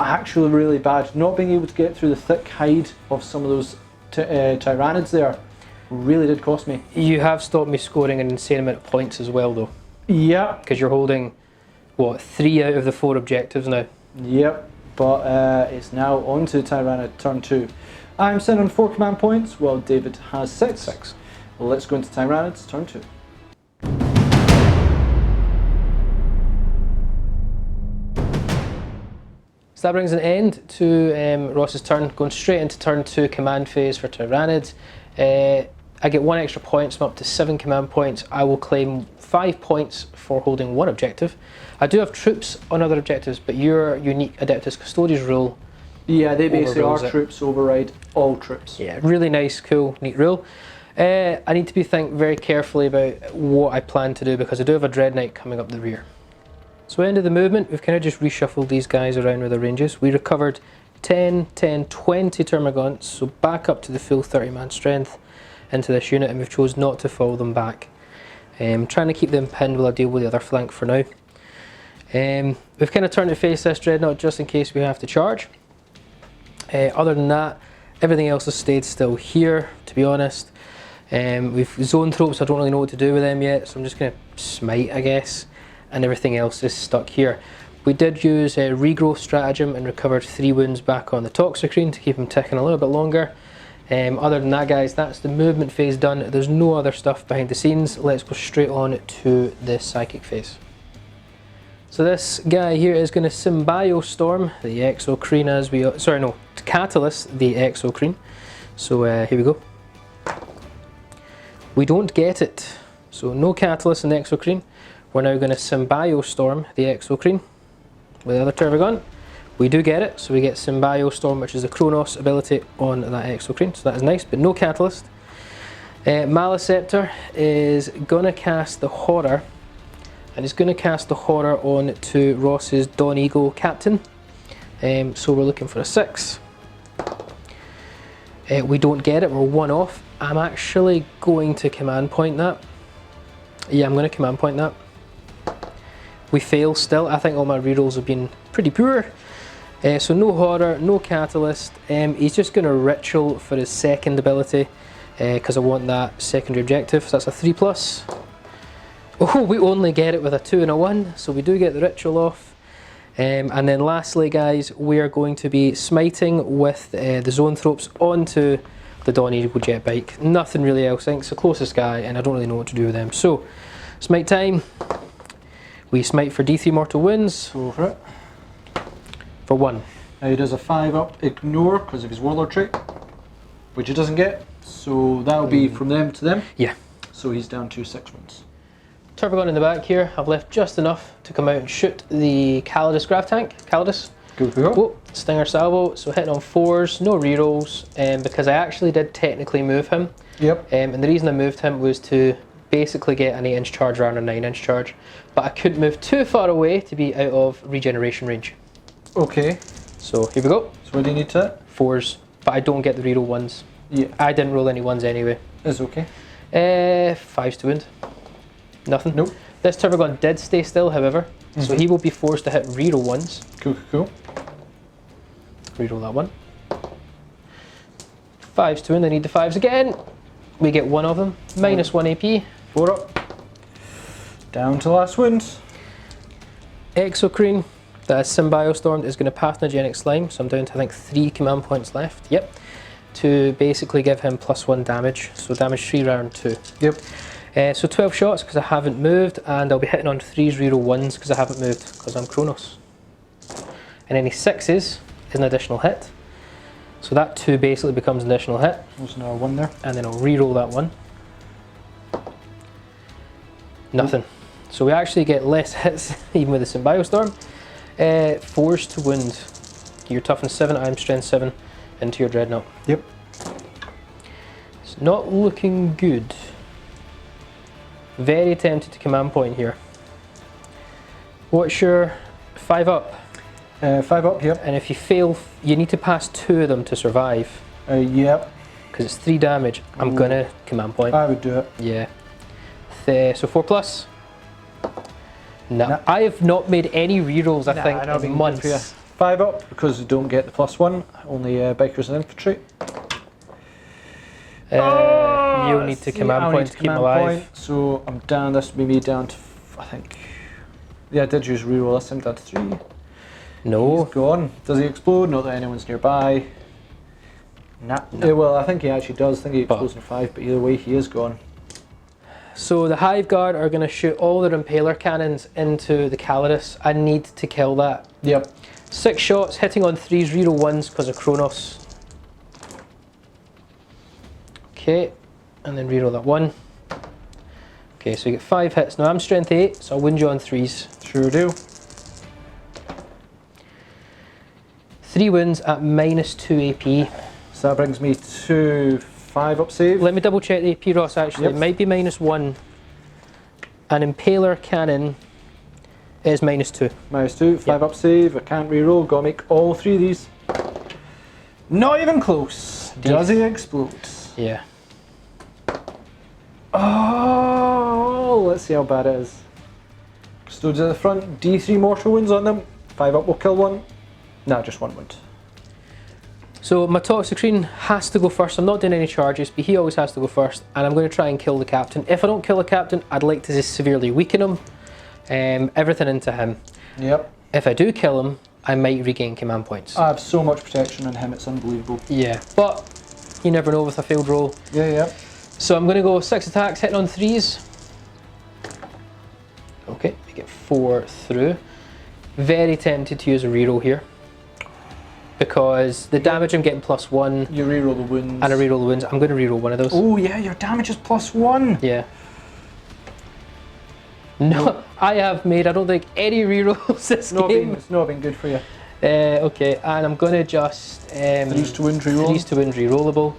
Actually really bad. Not being able to get through the thick hide of some of those Tyranids there really did cost me. You have stopped me scoring an insane amount of points as well though. Yeah. Because you're holding, what, 3 out of the 4 objectives now? Yep. But it's now on to Tyranid turn 2. I'm sitting on 4 command points while David has 6. Well, let's go into Tyranids turn 2. So that brings an end to Ross's turn, going straight into turn 2 command phase for Tyranids. I get 1 extra point, so I'm up to 7 command points. I will claim 5 points for holding 1 objective. I do have troops on other objectives, but your unique Adeptus Custodes rule, yeah, they basically overrules are it. Troops override all troops. Yeah, really nice, cool, neat rule. I need to think very carefully about what I plan to do because I do have a Dread Knight coming up the rear. So end of the movement, we've kind of just reshuffled these guys around with their ranges. We recovered 10, 10, 20 Termagants, so back up to the full 30-man strength into this unit, and we've chosen not to fall them back. Trying to keep them pinned while I deal with the other flank for now. We've kind of turned to face this Dreadnought just in case we have to charge. Other than that, everything else has stayed still here, to be honest. We've zone tropes, I don't really know what to do with them yet, so I'm just going to smite, I guess, and everything else is stuck here. We did use a regrowth stratagem and recovered 3 wounds back on the Toxicrene to keep them ticking a little bit longer. Other than that, guys, that's the movement phase done. There's no other stuff behind the scenes. Let's go straight on to the psychic phase. So this guy here is going to Symbiostorm the Exocrine as we... Sorry, no, Catalyst the Exocrine. So here we go. We don't get it. So no Catalyst in the Exocrine. We're now going to Symbiostorm the Exocrine with the other Termagant. We do get it, so we get Symbiostorm, which is the Kronos ability on that Exocrine, so that is nice, but no Catalyst. Maliceptor is going to cast the Horror, and it's going to cast the Horror on to Ross's Dawn Eagle Captain. So we're looking for a 6. We don't get it, we're 1 off. I'm actually going to command point that. Yeah, I'm going to command point that. We fail still. I think all my rerolls have been pretty poor. So no Horror, no Catalyst. He's just going to Ritual for his second ability because I want that secondary objective. So that's a 3+. Oh, we only get it with a 2 and a 1, so we do get the Ritual off. And then lastly, guys, we are going to be smiting with the Zone Tropes onto the Dawn Eagle jet bike. Nothing really else. I think it's the closest guy, and I don't really know what to do with them. So, smite time. We smite for D3 mortal wounds. Go for it. For 1. Now he does a 5-up ignore because of his warlord trait, which he doesn't get. So that'll be from them to them. Yeah. So he's down to 6 wounds. Turbogun in the back here. I've left just enough to come out and shoot the Calidus grav tank. Calidus. Go for it. Oh, Stinger salvo. So hitting on 4s, no rerolls, because I actually did technically move him. Yep. And the reason I moved him was to basically get an 8-inch charge rather than a 9-inch charge. but I couldn't move too far away to be out of regeneration range. Okay. So here we go. So where do you need to hit? 4s, but I don't get the reroll 1s. Yeah. I didn't roll any 1s anyway. It's okay. 5s to wound. Nothing. Nope. This Turbogon did stay still, however, so he will be forced to hit reroll 1s. Cool. Reroll that one. 5s to wound, I need the 5s again. We get one of them, minus 1 AP. 4 up. Down to last wound. Exocrine, that is Symbiostormed, is going to Parthenogenic Slime, so I'm down to I think 3 command points left. Yep. To basically give him +1 damage, so damage 3 round 2. Yep. So 12 shots because I haven't moved, and I'll be hitting on 3s reroll 1s because I haven't moved because I'm Kronos. And any 6s is an additional hit. So that 2 basically becomes an additional hit. There's another 1 there. And then I'll reroll that 1. Nothing. So we actually get less hits even with the Symbiostorm. 4s to wound. Your toughness 7, I'm strength 7 into your Dreadnought. Yep. It's not looking good. Very tempted to command point here. What's your 5 up? 5 up, yep. And if you fail, you need to pass 2 of them to survive. Yep. Because it's 3 damage. I'm gonna command point. I would do it. Yeah. So 4 plus? No. Nah. I have not made any rerolls, I think, in months. 5 up because you don't get the +1. Only bikers and infantry. You'll need to command point to keep him alive. So I'm down. This made me down to, I think. Yeah, I did use reroll this time, down to 3. No. He's gone. Does he explode? Not that anyone's nearby. Nah. No. Well, I think he actually does. I think he explodes in 5, but either way, he is gone. So the Hive Guard are going to shoot all their Impaler cannons into the Calidus. I need to kill that. Yep. 6 shots, hitting on 3s, reroll 1s because of Kronos. Okay, and then reroll that 1. Okay, so you get 5 hits. Now I'm strength 8, so I'll wound you on 3s. Sure do. 3 wounds at -2 AP. So that brings me to 5 up save. Let me double check the AP, Ross, actually. Yep. It might be -1. An Impaler cannon is -2. -2, 5 up save. I can't reroll. Gotta make all 3 of these. Not even close. Does he explode? Yeah. Oh, let's see how bad it is. Custodes at the front, D3 mortal wounds on them. 5 up will kill 1. Nah, just 1 wound. So my Toxicrene has to go first. I'm not doing any charges, but he always has to go first. And I'm going to try and kill the captain. If I don't kill the captain, I'd like to just severely weaken him. Everything into him. Yep. If I do kill him, I might regain command points. I have so much protection on him, it's unbelievable. Yeah, but you never know with a failed roll. Yeah. So I'm going to go 6 attacks, hitting on 3s. Okay, we get 4 through. Very tempted to use a reroll here. Because the damage I'm getting +1. You reroll the wounds. And I reroll the wounds. I'm going to reroll one of those. Oh yeah, your damage is +1. Yeah. No, I have made, I don't think, any rerolls this game. It's not been good for you. Okay, and I'm going to just... 3s to wound reroll. 3s to wound rerollable.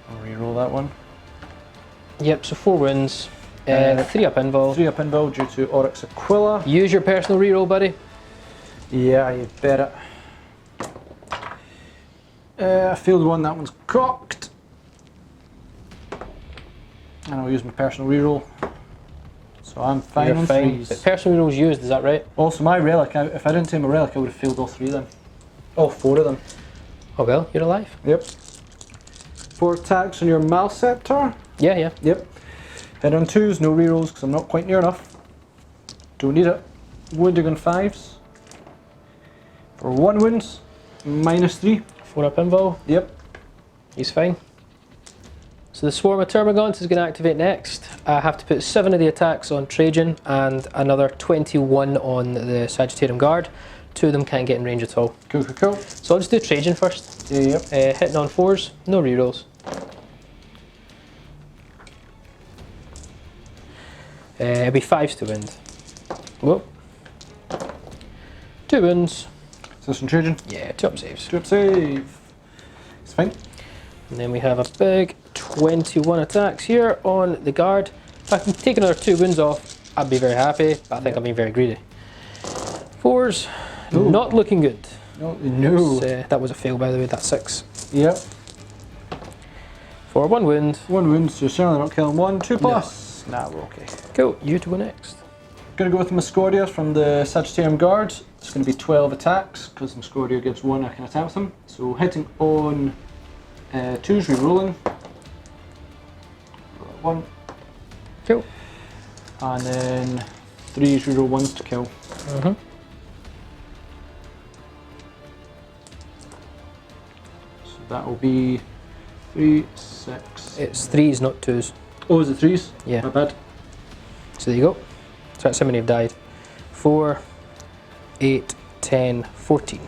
I'll reroll that one. Yep, so 4 wounds. 3 up invul. 3 up invul due to Oryx Aquila. Use your personal reroll, buddy. Yeah, you bet it. I failed 1, that one's cocked. And I'll use my personal reroll. So I'm fine You're on fine. 3s. But personal reroll's used, is that right? Also my relic, if I didn't take my relic I would have failed all 3 of them. All 4 of them. Oh well, you're alive. Yep. 4 attacks on your Malceptor. Yeah. Yep. Head on 2s, no rerolls because I'm not quite near enough. Don't need it. Wounding on 5s. For 1 wound, -3. 4 up invul. Yep. He's fine. So the Swarm of Termagants is going to activate next. I have to put 7 of the attacks on Trajan and another 21 on the Sagittarium Guard. 2 of them can't get in range at all. Cool. So I'll just do Trajan first. Yeah, yep. Hitting on 4s, no rerolls. It'll be 5s to wound. Whoa. 2 wounds. So this one Trajan? Yeah, 2 up saves. 2 up save. It's fine. And then we have a big 21 attacks here on the guard. If I can take another 2 wounds off, I'd be very happy, but I think I'm being very greedy. 4s, Ooh. not looking good. No. That was a fail, by the way, that's 6. Yep. For 1 wound. 1 wound, so you're certainly not killing 1. 2 plus. No. Nah, we're okay. Cool, you to go next. Going to go with Muscordia from the Sagittarium Guard. It's going to be 12 attacks, because Muscordia gives 1, I can attack with them. So hitting on 2s, re-rolling. 1. Cool. And then 3s, re-roll 1s to kill. Mm-hmm. So that will be 3, 6. It's 3s, not 2s. Oh, is it 3s? Yeah. My bad. So there you go. So that's how many have died. 4, 8, 10, 14.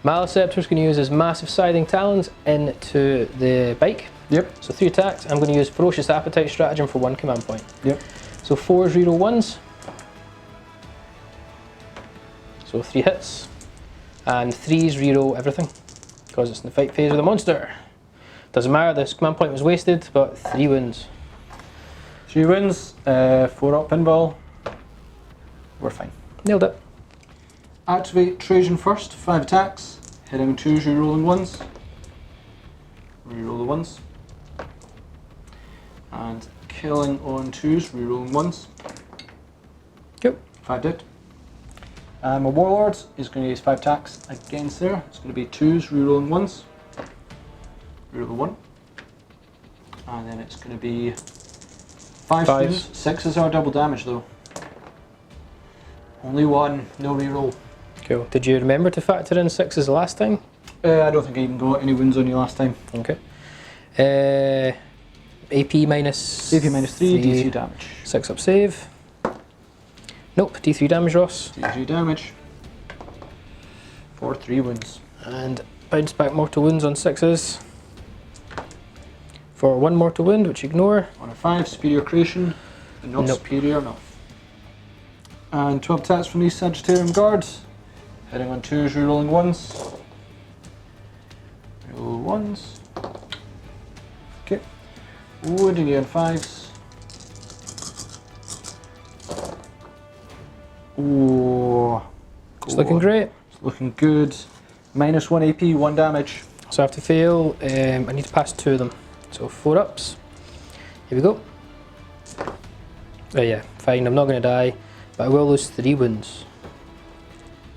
Maliceptor's going to use his massive scything talons into the bike. Yep. So 3 attacks. I'm going to use Ferocious Appetite Stratagem for 1 command point. Yep. So 4s, reroll 1s. So 3 hits. And 3s, reroll everything, because it's in the fight phase of the monster. Doesn't matter, this command point was wasted, but 3 wounds. 3 wins, 4 up pinball. We're fine. Nailed it. Activate Trajan first, 5 attacks. Hitting 2s, re-rolling 1s. Reroll the 1s. And killing on 2s, re-rolling 1s. Cool. 5 dead. My Warlord is going to use 5 attacks against there. It's going to be 2s, re-rolling 1s. Reroll the 1. And then it's going to be 5 Fives. stones. 6s are double damage though. Only 1, no reroll. Cool. Did you remember to factor in 6s the last time? I don't think I even got any wounds on you last time. Okay. AP minus... AP minus 3, D3 damage. 6 up save. Nope, D3 damage, Ross. D3 damage. For 3 wounds. And bounce back mortal wounds on 6s. For 1 mortal wound, which ignore. On a 5, superior creation. Not Nope. superior enough. And 12 attacks from these Sagittarium guards. Hitting on 2s, rerolling 1s. Roll 1s. Okay. Wounding you on 5s. Ooh. It's looking great. It's looking good. Minus 1 AP, 1 damage. So I have to fail, I need to pass 2 of them. So 4 ups. Here we go. Oh yeah, fine, I'm not going to die, but I will lose 3 wounds.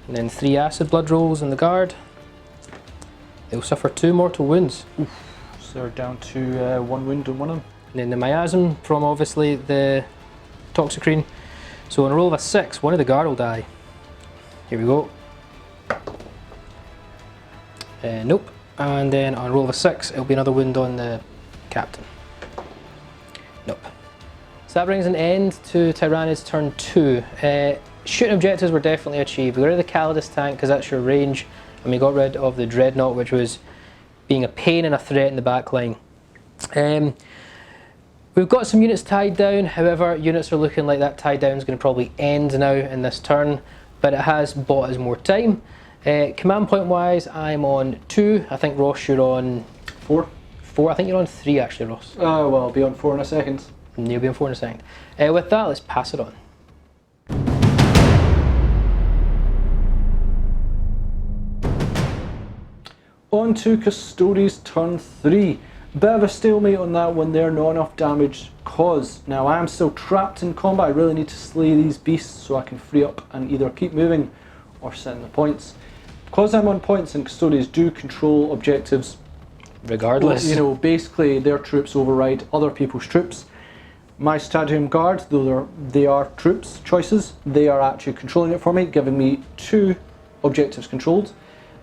And then 3 acid blood rolls in the guard. They'll suffer 2 mortal wounds. Oof. So they're down to 1 wound on one of them. And then the miasm from obviously the toxicrene. So on a roll of a 6, one of the guard will die. Here we go. Nope. And then on a roll of a 6, it'll be another wound on the captain. Nope. So that brings an end to Tyranid's turn 2. Shooting objectives were definitely achieved. We got rid of the Calidus tank because that's your range, and we got rid of the Dreadnought, which was being a pain and a threat in the back line. We've got some units tied down, however units are looking like that tie down is going to probably end now in this turn, but it has bought us more time. Command point wise, I'm on 2, I think Ross you're on 4. 4, I think you're on 3 actually, Ross. Oh well, I'll be on 4 in a second. And you'll be on 4 in a second. With that, let's pass it on. On to Custodes turn 3. Bit of a stalemate on that one there, not enough damage caused. Now I am still trapped in combat, I really need to slay these beasts so I can free up and either keep moving or send the points. Because I'm on points and Custodes do control objectives, Regardless. you know, basically their troops override other people's troops. My Stadium Guard, though they are troops choices, they are actually controlling it for me, giving me 2 objectives controlled.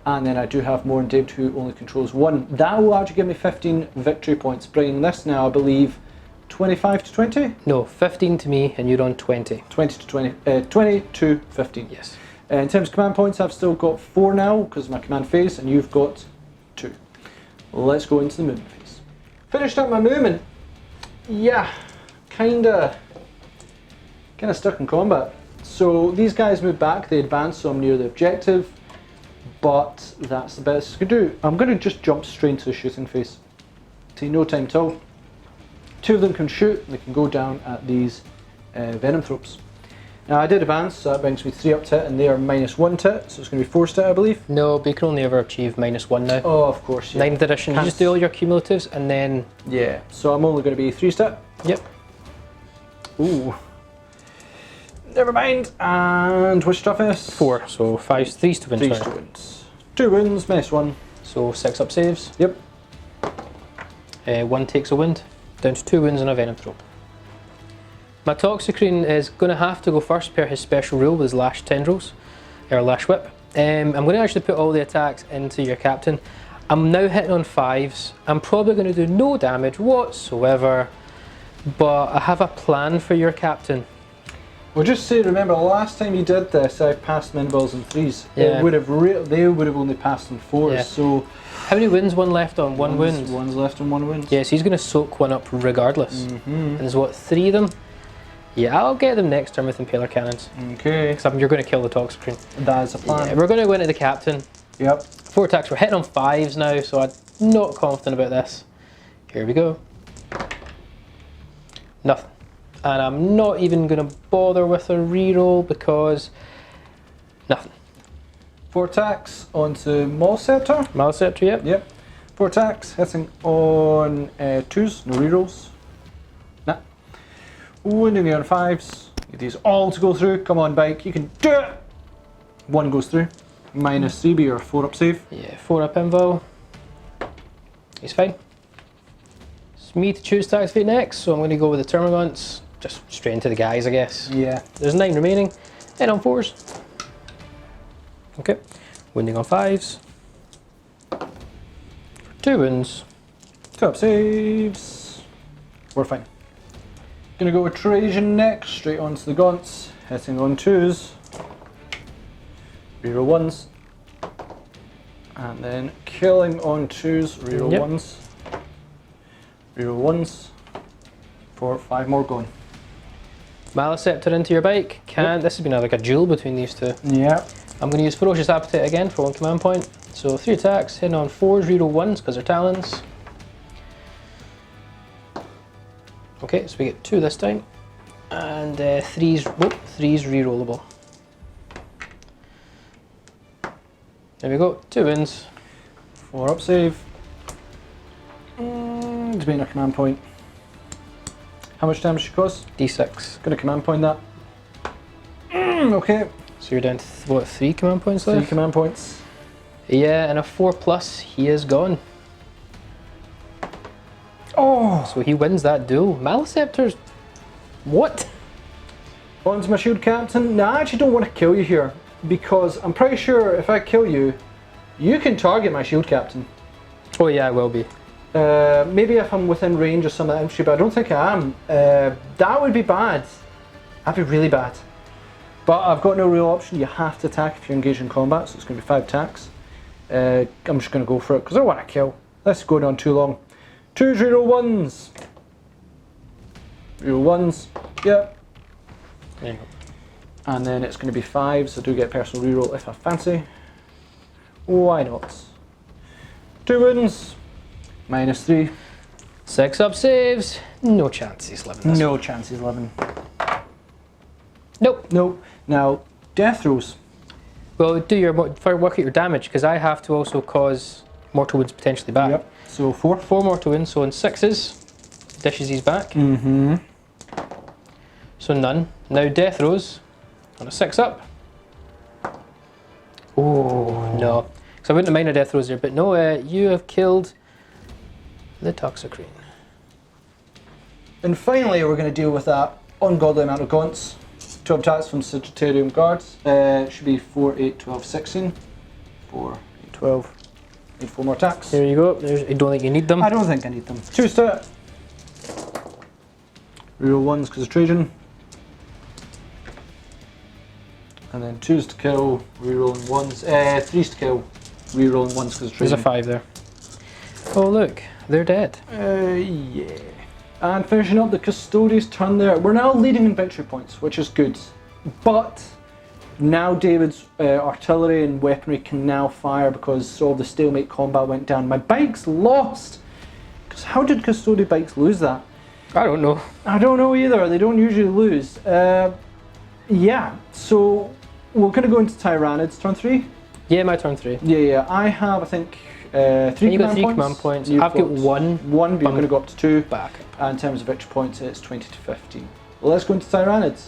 And then I do have Morin David who only controls 1. That will actually give me 15 victory points, bringing this now, I believe, 25 to 20? No, 15 to me and you're on 20. 20 to 20, 20 to 15. Yes. In terms of command points, I've still got 4 now because of my command phase, and you've got 2. Let's go into the movement phase. Finished up my movement. Yeah, kinda stuck in combat. So these guys move back, they advance, so I'm near the objective. But that's the best I can do. I'm going to just jump straight into the shooting phase. Take no time at all. 2 of them can shoot, they can go down at these Venomthropes. Now I did advance, so that brings me 3 up to it, and they are -1 to it, so it's going to be 4 to it, I believe. No, but you can only ever achieve -1 now. Oh, of course, yeah. 9th edition, you just do all your cumulatives and then... Yeah, so I'm only going to be 3 to it. Yep. Ooh. Never mind. And which toughness? 4, so 5, 3 to win. 3 to wins. 2 wins, -1. So 6 up saves. Yep. 1 takes a wind, down to 2 wounds and a Venomthrope. My Toxicrene is going to have to go first per his special rule with his Lash Tendrils, or Lash Whip. I'm going to actually put all the attacks into your captain. I'm now hitting on 5s. I'm probably going to do no damage whatsoever, but I have a plan for your captain. Well, just say, remember, last time you did this, I passed Minballs and 3s. Yeah. It would have they would have only passed on 4s, Yeah. so... How many wins? 1 left on? 1 wound. One's left on 1 wound. Yes, he's going to soak 1 up regardless. And there's what, 3 of them? Yeah, I'll get them next turn with Impaler Cannons. Okay. Because you're going to kill the Toxicrene. That is a plan. Yeah, we're going to go into the captain. Yep. 4 attacks, we're hitting on 5s now, so I'm not confident about this. Here we go. Nothing. And I'm not even going to bother with a reroll because nothing. 4 attacks onto Maleceptor. Maleceptor, yep. Yep. 4 attacks, hitting on 2s, no rerolls. Nah. Wounding me on 5s. Get these all to go through. Come on, Bike, you can do it! 1 goes through. -3 be your 4 up save. Yeah, 4 up invul. He's fine. It's me to choose to activate next, so I'm going to go with the Termagants. Just straight into the guys, I guess. Yeah. There's 9 remaining. 10 on 4s. Okay. Wounding on 5s. For 2 wounds. 2 up saves. We're fine. Gonna go with Trajan next, straight onto the Gaunts. Hitting on 2s. Reroll 1s. And then killing on 2s, reroll 1s. Reroll 1s. 4, 5 more going. Maleceptor into your bike. This has been like a duel between these two. Yeah. I'm going to use Ferocious Appetite again for 1 command point. So 3 attacks, hitting on 4s, reroll 1s because they're talons. Okay, so we get 2 this time. And 3s rerollable. There we go, 2 wins. 4 up save. Debating a command point. How much damage she cause? D6. Gonna command point that. Okay. So you're down to, what, 3 command points 3 left? command points. Yeah, and a 4+, he is gone. Oh! So he wins that duel. Maleceptor's... What? On to my shield captain. Now, I actually don't want to kill you here, because I'm pretty sure if I kill you, you can target my shield captain. Oh yeah, I will be. Maybe if I'm within range of some of that infantry, but I don't think I am. That would be bad. That'd be really bad. But I've got no real option. You have to attack if you're engaged in combat, so it's going to be 5 attacks. I'm just going to go for it because I don't want to kill. This is going on too long. 2 reroll 1s. Reroll 1s. Yep. There you go. And then it's going to be 5s, so I do get personal reroll if I fancy. Why not? 2 wins. -3. 6 up saves. No chance he's living this. No chance he's living. Nope. Nope. Now, death throws. Well, do your work out your damage because I have to also cause mortal wounds potentially back. Yep. So 4. 4 mortal wounds, so on 6s, dishes these back. Mm-hmm. So none. Now death throws on a 6 up. Oh no. Because I wouldn't have minded death throws there, but no, you have killed the Toxicrene. And finally, we're going to deal with that ungodly amount of gaunts. 12 attacks from Sagittarium Guards. It should be 4, 8, 12, 16. 4, 8, 12. Need 4 more attacks. There you go. I don't think you need them. I don't think I need them. 2 to it. Reroll 1s because of Trajan. And then 2s to kill, rerolling 1s. 3s to kill, rerolling 1s because of Trajan. There's a 5 there. Oh look, they're dead. Yeah. And finishing up the Custodes turn there. We're now leading in victory points, which is good. But now David's artillery and weaponry can now fire because all the stalemate combat went down. My bike's lost! Because how did Custodian bikes lose that? I don't know. I don't know either. They don't usually lose. Yeah, so we're going to go into Tyranids turn 3. Yeah, my turn 3. Yeah. I have, I think, 3 You got command 3 points. command points. You've I've got 1. One, but you're going to go up to 2. Back. And in terms of victory points, it's 20 to 15. Well, let's go into Tyranids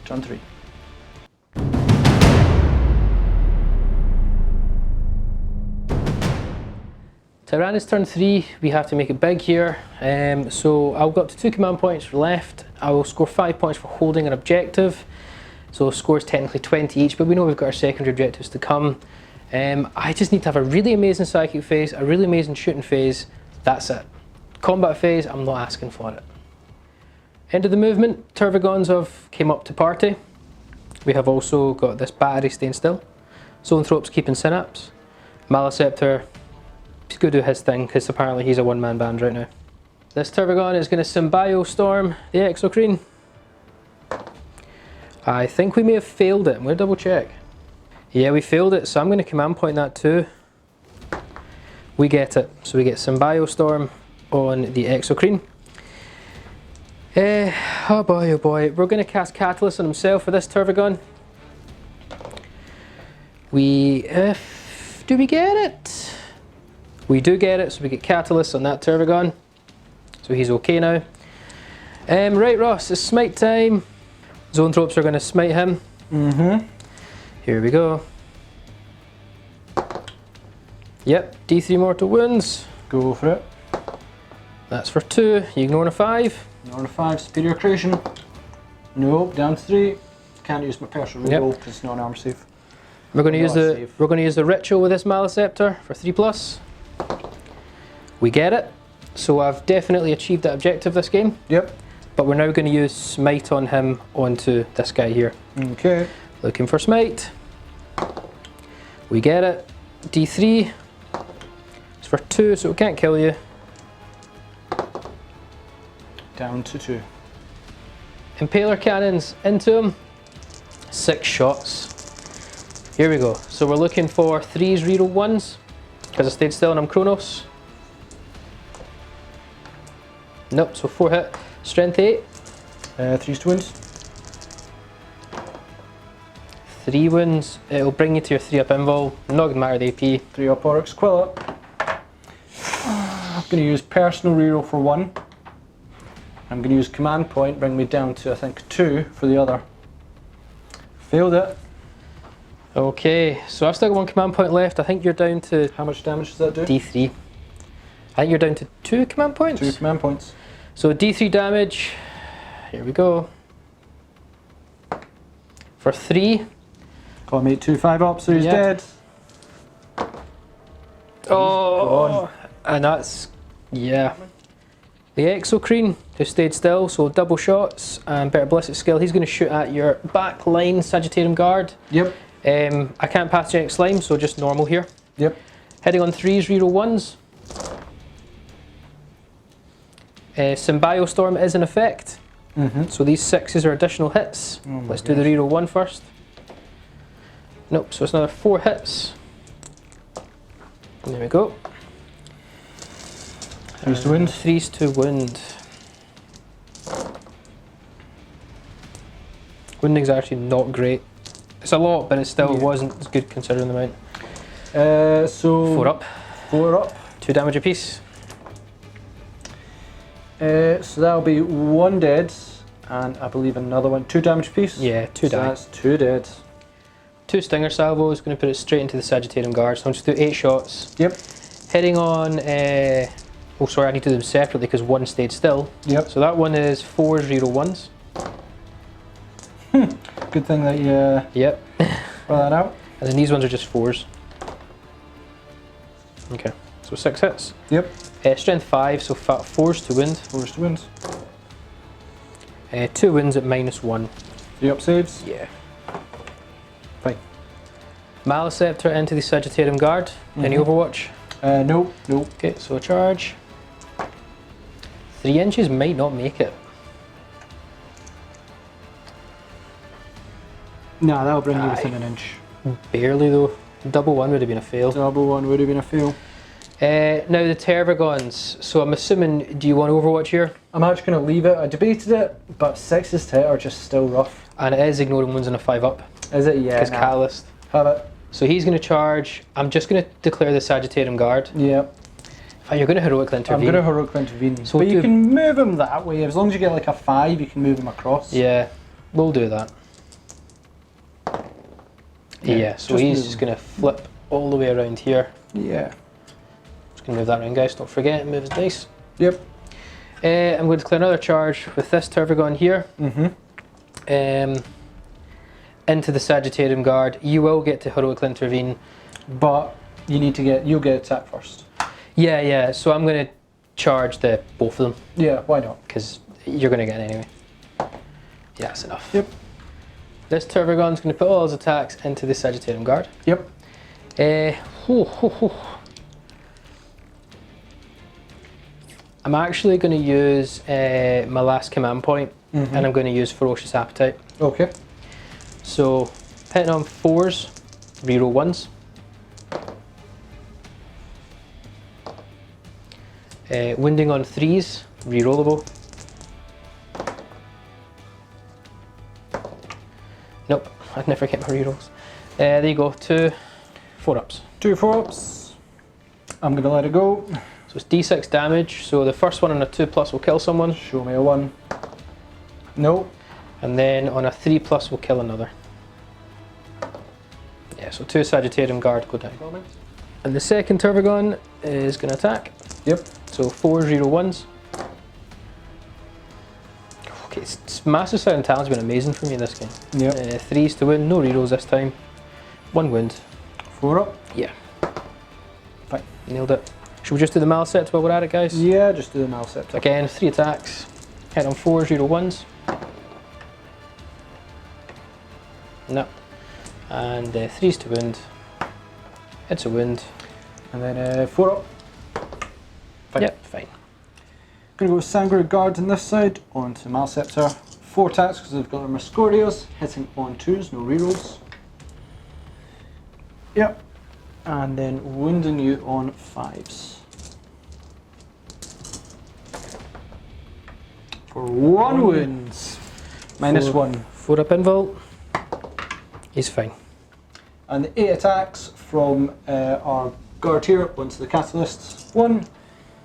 turn 3. Tyranids turn 3, we have to make it big here. So I'll go up to 2 command points left. I will score 5 points for holding an objective. So scores technically 20 each, but we know we've got our secondary objectives to come. I just need to have a really amazing psychic phase, a really amazing shooting phase. That's it. Combat phase, I'm not asking for it. End of the movement, Tervigons have came up to party. We have also got this battery staying still. Zoanthrope's keeping synapse. Maliceptor, he's going to do his thing because apparently he's a one-man band right now. This Tervigon is going to Symbio Storm the Exocrine. I think we may have failed it. I'm going to double check. Yeah, we failed it, so I'm going to command point that too. We get it. So we get Symbio Storm on the Exocrine. Oh boy, oh boy. We're going to cast Catalyst on himself for this Tervigon. Do we get it? We do get it, so we get Catalyst on that Tervigon. So he's okay now. Right, Ross, it's smite time. Zoanthropes are going to smite him. Here we go. Yep, D3 mortal wounds. Go for it. That's for 2. You ignore a 5. Ignore a 5, superior creation. Nope, down to 3. Can't use my personal reroll because it's not an armor save. We're going to use the ritual with this Maliceptor for 3+. We get it. So I've definitely achieved that objective this game. Yep. But we're now going to use smite on him onto this guy here. Okay. Looking for smite. We get it. D3. It's for 2, so it can't kill you. Down to 2. Impaler cannons into him. 6 shots. Here we go. So we're looking for 3s, reroll 1s. Because I stayed still and I'm Kronos. Nope, so 4 hit. Strength 8. 3 wounds. 3 wounds. It'll bring you to your 3-up invul. Not gonna matter the AP. 3 up Oryx Quill up. I'm going to use personal reroll for 1. I'm going to use command point, bring me down to I think 2 for the other. Failed it. Okay, so I've still got 1 command point left. I think you're down to... How much damage does that do? D3. I think you're down to 2 command points? 2 command points. So D3 damage. Here we go. For 3. Call me 2 5-up, so he's dead. Oh, and that's, yeah. The Exocrine, who stayed still, so double shots and better ballistic skill. He's going to shoot at your back line Sagittarium Guard. Yep. I can't pathogenic slime, so just normal here. Yep. Heading on 3s, reroll 1s. Symbio Storm is in effect. So these 6s are additional hits. Let's do the reroll 1 first. Nope, so it's another 4 hits. There we go. 3s to wound. 3s to wound. Wounding's actually not great. It's a lot, but it still wasn't as good considering the amount. So 4 up. 4 up. 2 damage apiece. So that'll be 1 dead, and I believe another one. 2 damage apiece. Yeah, 2 so die. that's 2 dead. 2 stinger salvos, going to put it straight into the Sagittarium Guard. So I'll just do 8 shots. Yep. Heading on, oh sorry, I need to do them separately because 1 stayed still. Yep. So that one is 4s, reroll 1s. Good thing that you Yep. brought that out. And then these ones are just 4s. Okay, so 6 hits. Yep. Strength 5, so 4s to wound. 4s to wound. 2 wounds at -1. 3 up saves. Yeah. Fine. Maliceptor into the Sagittarium Guard. Any Overwatch? Nope. Nope. Okay, so a charge. 3 inches might not make it. Nah, that'll bring you within an inch. Barely though. Double 1 would have been a fail. Double 1 would have been a fail. Now the Tervagons. So I'm assuming, do you want Overwatch here? I'm actually going to leave it. I debated it, but 6s to hit are just still rough. And it is ignoring wounds on a 5-up. Is it? Yeah. Because Catalyst. Have it. So he's going to charge. I'm just going to declare the Sagittarium Guard. Yeah. You're going to heroically intervene. I'm going to heroically intervene. So but you can move him that way. As long as you get like a 5, you can move him across. Yeah, we'll do that. Yeah, so he's just going to flip all the way around here. Yeah. Just going to move that around, guys. Don't forget, move his dice. Yep. I'm going to declare another charge with this Tervagon here. Into the Sagittarium Guard. You will get to heroically intervene. But you need to get, you'll get attack first. Yeah, so I'm going to charge both of them. Yeah, why not? Because you're going to get it anyway. Yeah, that's enough. Yep. This Tervagon's going to put all his attacks into the Sagittarium Guard. Yep. I'm actually going to use my last command point, and I'm going to use Ferocious Appetite. Okay. So, hitting on 4s, reroll 1s. Wounding on 3s, rerollable. Nope, I'd never get my rerolls. There you go, 2 4-ups. 2 4-ups. I'm going to let it go. So it's d6 damage, so the first one on a 2+ will kill someone. Show me a 1. No. And then on a 3+ will kill another. Yeah, so 2 Sagittarium Guard go down. And the second Tervagon is going to attack. Yep. So 4s, reroll 1s. Okay, it's massive silent talent's been amazing for me in this game. Yep. 3s to win, no rerolls this time. 1 wound. 4-up? Yeah. Fine. Nailed it. Should we just do the Malcept while we're at it, guys? Yeah, just do the Malcept. Again, 3 attacks. Hit on 4s, reroll 1s. No. And 3s to wound. It's a wound. And then 4-up. Fine. Yep, fine. Gonna go with Sanguinary Guard on this side, onto Malceptor. 4 attacks because they've got their Mascordios, hitting on 2s, no rerolls. Yep. And then wounding you on 5s. For 1 wounds. Minus 1. 4-up invul. He's fine. And the 8 attacks from our guard here onto the Catalysts. 1,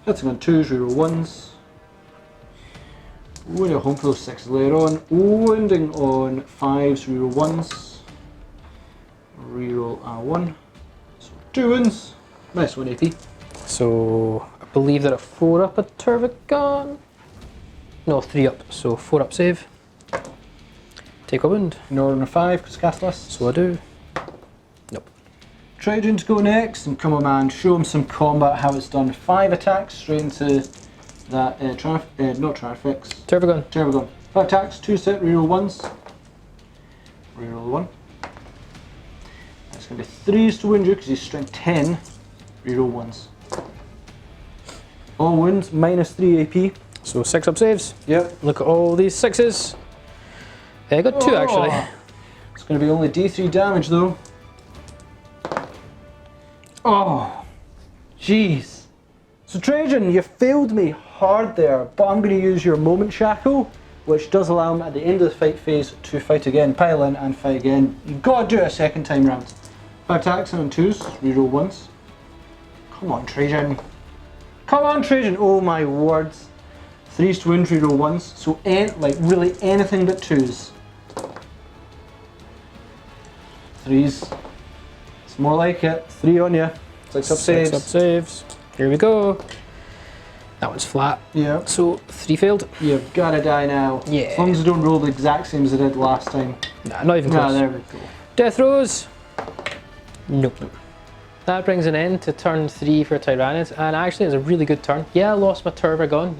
hitting on 2s, reroll 1s. Wounding home for those 6 later on. Wounding on 5s, reroll 1s. Reroll a 1. So 2 wounds. Minus 1 AP. So I believe that a 4-up a Tervagon. No, 3-up. So 4-up save. Take a wound. Ignore on a 5 because Catalyst. So I do. Nope. Trajan's go next, and come on man, show him some combat, how it's done. 5 attacks straight into that, not Tranfix. Tervagon. Tervagon. 5 attacks, 2 set, reroll 1s. Reroll 1. That's going to be 3s to wound you because he's strength 10. Reroll 1s. All wounds, minus 3 AP. So 6-up saves. Yep. Look at all these 6s. I got 2 actually. It's going to be only D3 damage though. Oh, jeez. So Trajan, you failed me hard there, but I'm going to use your Moment Shackle, which does allow him at the end of the fight phase to fight again, pile in and fight again. You've got to do it a second time round. 5 attacks on 2s, reroll 1s. Come on Trajan. Come on Trajan, oh my words. 3s to wound, reroll 1s, so like really anything but 2s. 3s. It's more like it. 3 on you. 6-up saves. 6-up saves. Here we go. That one's flat. Yeah. So 3 failed. You've got to die now. Yeah. As long as you don't roll the exact same as I did last time. Nah, not even close. There we go. Death throws. Nope. That brings an end to turn 3 for Tyranids, and actually it's a really good turn. Yeah, I lost my Tervagon,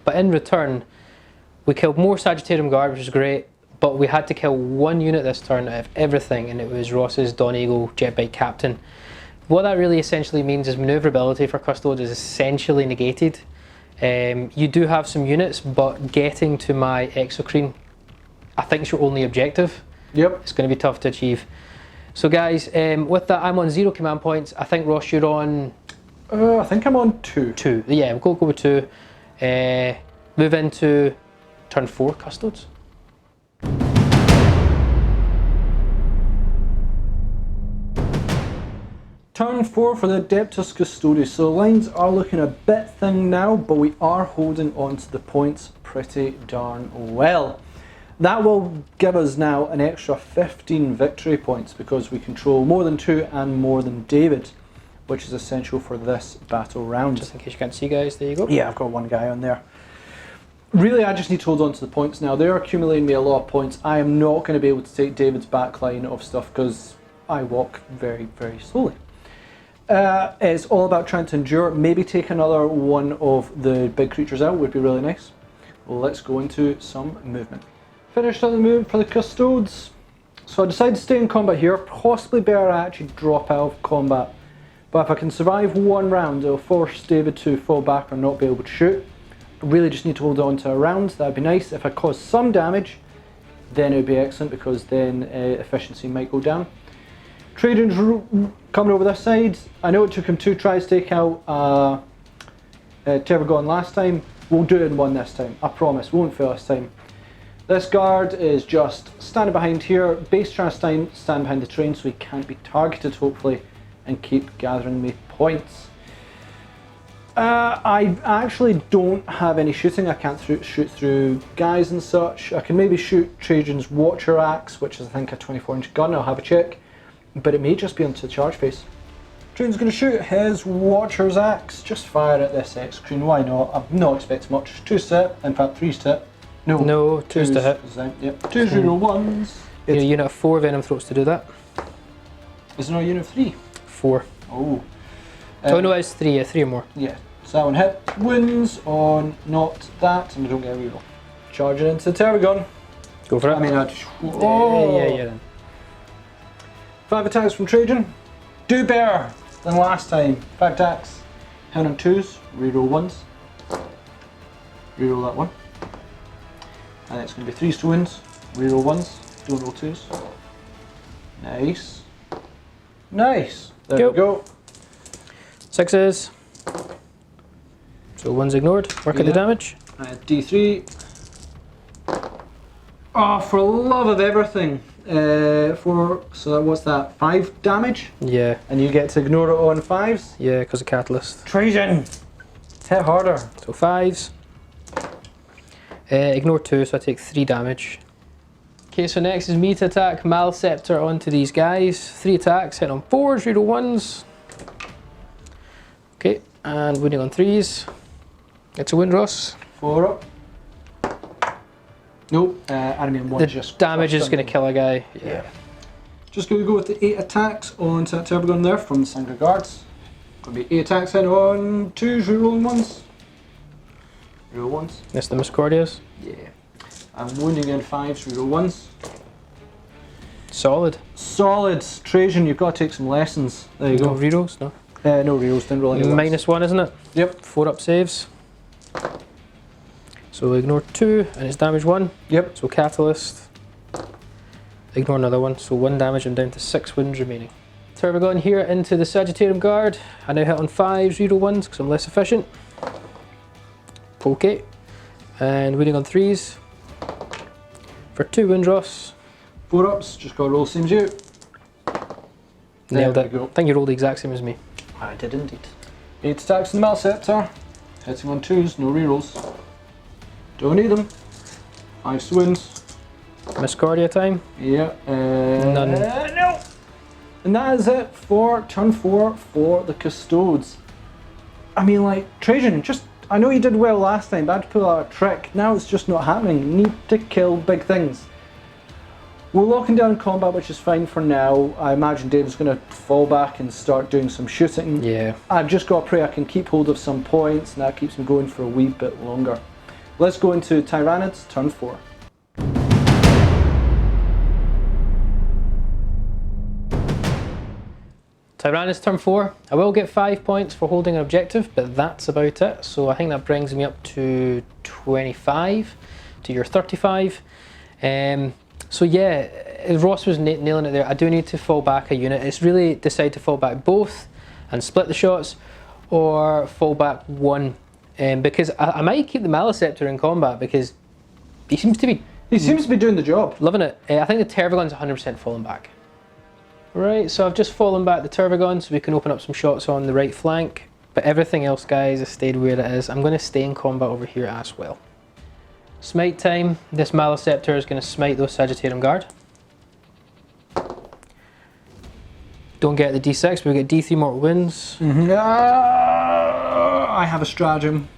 but in return we killed more Sagittarium Guard, which is great, but we had to kill 1 unit this turn out of everything, and it was Ross's Dawn Eagle Jetbike Captain. What that really essentially means is maneuverability for Custodes is essentially negated. You do have some units, but getting to my Exocrine I think is your only objective. Yep. It's going to be tough to achieve. So guys, with that I'm on 0 command points. I think Ross you're on... I think I'm on 2. 2. Yeah, we'll go with 2. Move into turn 4 Custodes. Turn 4 for the Adeptus Custodes. So lines are looking a bit thin now, but we are holding on to the points pretty darn well. That will give us now an extra 15 victory points because we control more than 2 and more than David, which is essential for this battle round. Just in case you can't see, guys, there you go. Yeah, I've got one guy on there. Really, I just need to hold on to the points now. They're accumulating me a lot of points. I am not going to be able to take David's back line of stuff because I walk very, very slowly. It's all about trying to endure. Maybe take another one of the big creatures out would be really nice. Let's go into some movement. Finished up the movement for the Custodes. So I decided to stay in combat here. Possibly better I actually drop out of combat. But if I can survive one round, it'll force David to fall back or not be able to shoot. I really just need to hold on to a round. That'd be nice. If I cause some damage, then it would be excellent because then efficiency might go down. Trajan's coming over this side. I know it took him 2 tries to take out Terragon last time. We'll do it in 1 this time. I promise, we won't fail this time. This guard is just standing behind here. Base trying to stand behind the train so he can't be targeted, hopefully, and keep gathering me points. I actually don't have any shooting. I can't shoot through guys and such. I can maybe shoot Trajan's Watcher Axe, which is I think a 24-inch gun. I'll have a check. But it may just be onto the charge face. Trajan's going to shoot his Watcher's Axe. Just fire at this X-Screen, why not? I'm not expecting much. 2's to hit, in fact 3's to hit. No, 2's to hit. Yep, 2's reroll 1s. Your unit of 4 Venom Throats to do that. Is there no unit of 3? 4. Oh. So no, it's 3, 3 or more. Yeah, so that one hit. Wins on not that, and I don't get a reroll. Charging into Terragon. Go for it. I mean, I just... Oh. Yeah, then. 5 attacks from Trajan. Do better than last time. 5 attacks. Hit on 2's, reroll 1s. Reroll that one. And it's going to be 3's to wins. Reroll 1s. Don't roll 2's. Nice. Nice. There we go. 6s. So 1's ignored. Work at the damage. D3. Oh, for love of everything. 4, so what's that? 5 damage? Yeah. And you get to ignore it on 5s? Yeah, because of Catalyst. Trajan! Hit harder. So 5s. Ignore 2, so I take 3 damage. Okay, so next is me to attack Malceptor onto these guys. 3 attacks, hit on 4s, reroll 1s. Okay, and winning on 3s. It's a win, Ross. 4 up. Nope, enemy on 1 The just... damage is going to kill a guy. Yeah. Just going to go with the 8 attacks on that Terragon there from the Sangha Guards. Going to be 8 attacks hit on 2s, rerolling 1s. Reroll 1s. That's the Miscordias. Yeah. I'm wounding in 5s, reroll 1s. Solid. Solid. Trajan, you've got to take some lessons. There you No go. rerolls, no. No rerolls, didn't roll any ones. -1, isn't it? Yep. 4 up saves. So ignore 2 and it's damage 1. Yep. So Catalyst. Ignore another one. So 1 damage, I'm down to 6 wins remaining. Terragon here into the Sagittarium Guard. I now hit on 5s, reroll 1s because I'm less efficient. Okay. And winning on 3s. For 2 wins, Ross. 4 ups, just got to roll same as you. Nailed There it. we go. I think you rolled the exact same as me. I did indeed. 8 attacks in the Malceptor. Hitting on 2s, no rerolls. Don't need them. 5 wins. Miscordia time. Yeah. None. No! And that is it for turn 4 for the Custodes. I mean, like, Trajan, just... I know you did well last time, but I had to pull out a trick. Now it's just not happening. You need to kill big things. We're locking down combat, which is fine for now. I imagine Dave's going to fall back and start doing some shooting. Yeah. I've just got to pray I can keep hold of some points, and that keeps me going for a wee bit longer. Let's go into Tyranids, turn 4. Tyranids turn 4. I will get 5 points for holding an objective, but that's about it. So I think that brings me up to 25 to your 35. So yeah, Ross was nailing it there. I do need to fall back a unit. It's really decide to fall back both and split the shots, or fall back 1? Because I might keep the Maleceptor in combat because he seems to be doing the job. loving it. I think the Tervagon's 100% fallen back. Right, so I've just fallen back the Tervagon so we can open up some shots on the right flank. But everything else, guys, has stayed where it is. I'm going to stay in combat over here as well. Smite time. This Maleceptor is going to smite those Sagittarium Guard. Don't get the D6, but we get D3 mortal wounds. I have a stratagem.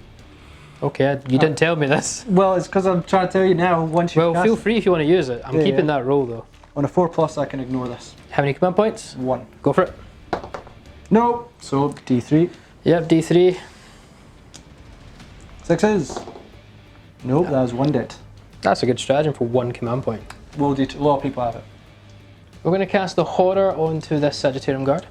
Okay, you didn't tell me this. Well, it's because I'm trying to tell you now. Once you Well, feel free if you want to use it. I'm keeping that roll though. On a 4+, I can ignore this. How many command points? 1. Go for it. No. So D3. Yep, D3. 6s. Nope, Yeah. that was 1 dead. That's a good stratagem for 1 command point. Well, a lot of people have it. We're going to cast the Horror onto this Sagittarium Guard.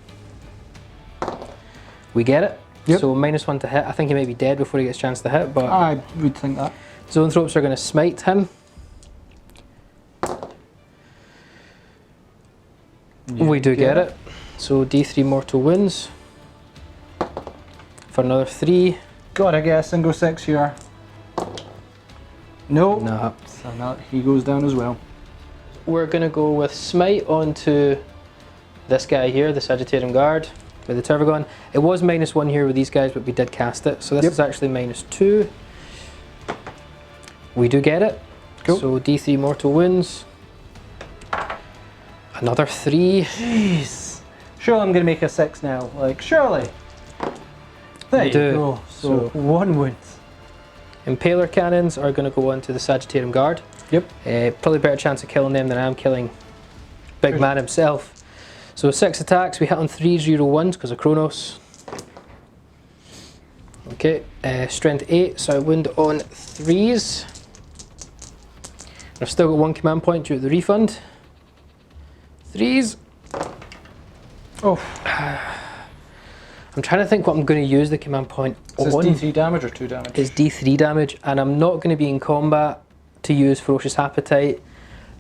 We get it. Yep. So -1 to hit. I think he may be dead before he gets a chance to hit, but I would think that. Zoanthropes are going to smite him. Yeah, We do get it. So D3 mortal wounds for another 3. Gotta get a single 6 here. No. Nah. So now he goes down as well. We're going to go with smite onto this guy here, the Sagittarium Guard, with the Tervagon. It was -1 here with these guys, but we did cast it. So this is actually -2. We do get it. Cool. So D3 mortal wounds. Another 3. Jeez. Surely I'm going to make a 6 now. Like, surely. There you go. So 1 wound. Impaler cannons are going to go onto the Sagittarium Guard. Yep. Probably better chance of killing them than I am killing Big Man himself. So 6 attacks, we hit on 3s, reroll 1s because of Kronos. Okay, strength 8, so I wound on 3s. I've still got 1 command point due to the refund. 3s. Oh. I'm trying to think what I'm going to use the command point Is on. this D3 damage or 2 damage? It's D3 damage, and I'm not going to be in combat to use Ferocious Appetite.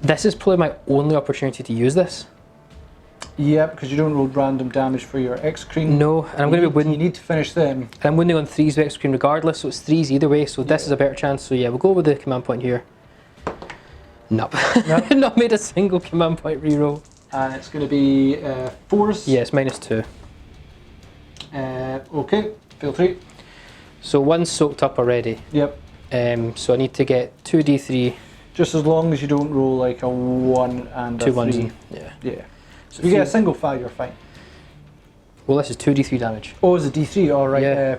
This is probably my only opportunity to use this. Yeah, because you don't roll random damage for your X-Cream. No, and I'm going to be wounding. You need to finish them. And I'm wounding on 3s with X-Cream regardless, so it's 3s either way, so this is a better chance. So yeah, we'll go with the command point here. Nope. Nope. Not made a single command point reroll. And it's going to be 4s. Yes, -2. Okay, fail 3. So 1's soaked up already. Yep. So I need to get 2d3. Just as long as you don't roll like a 1 and Two a 3. 1s. Yeah. Yeah. So if you get a single 5, you're fine. Well, this is 2d3 damage. Oh, it's a D3, alright. Yeah.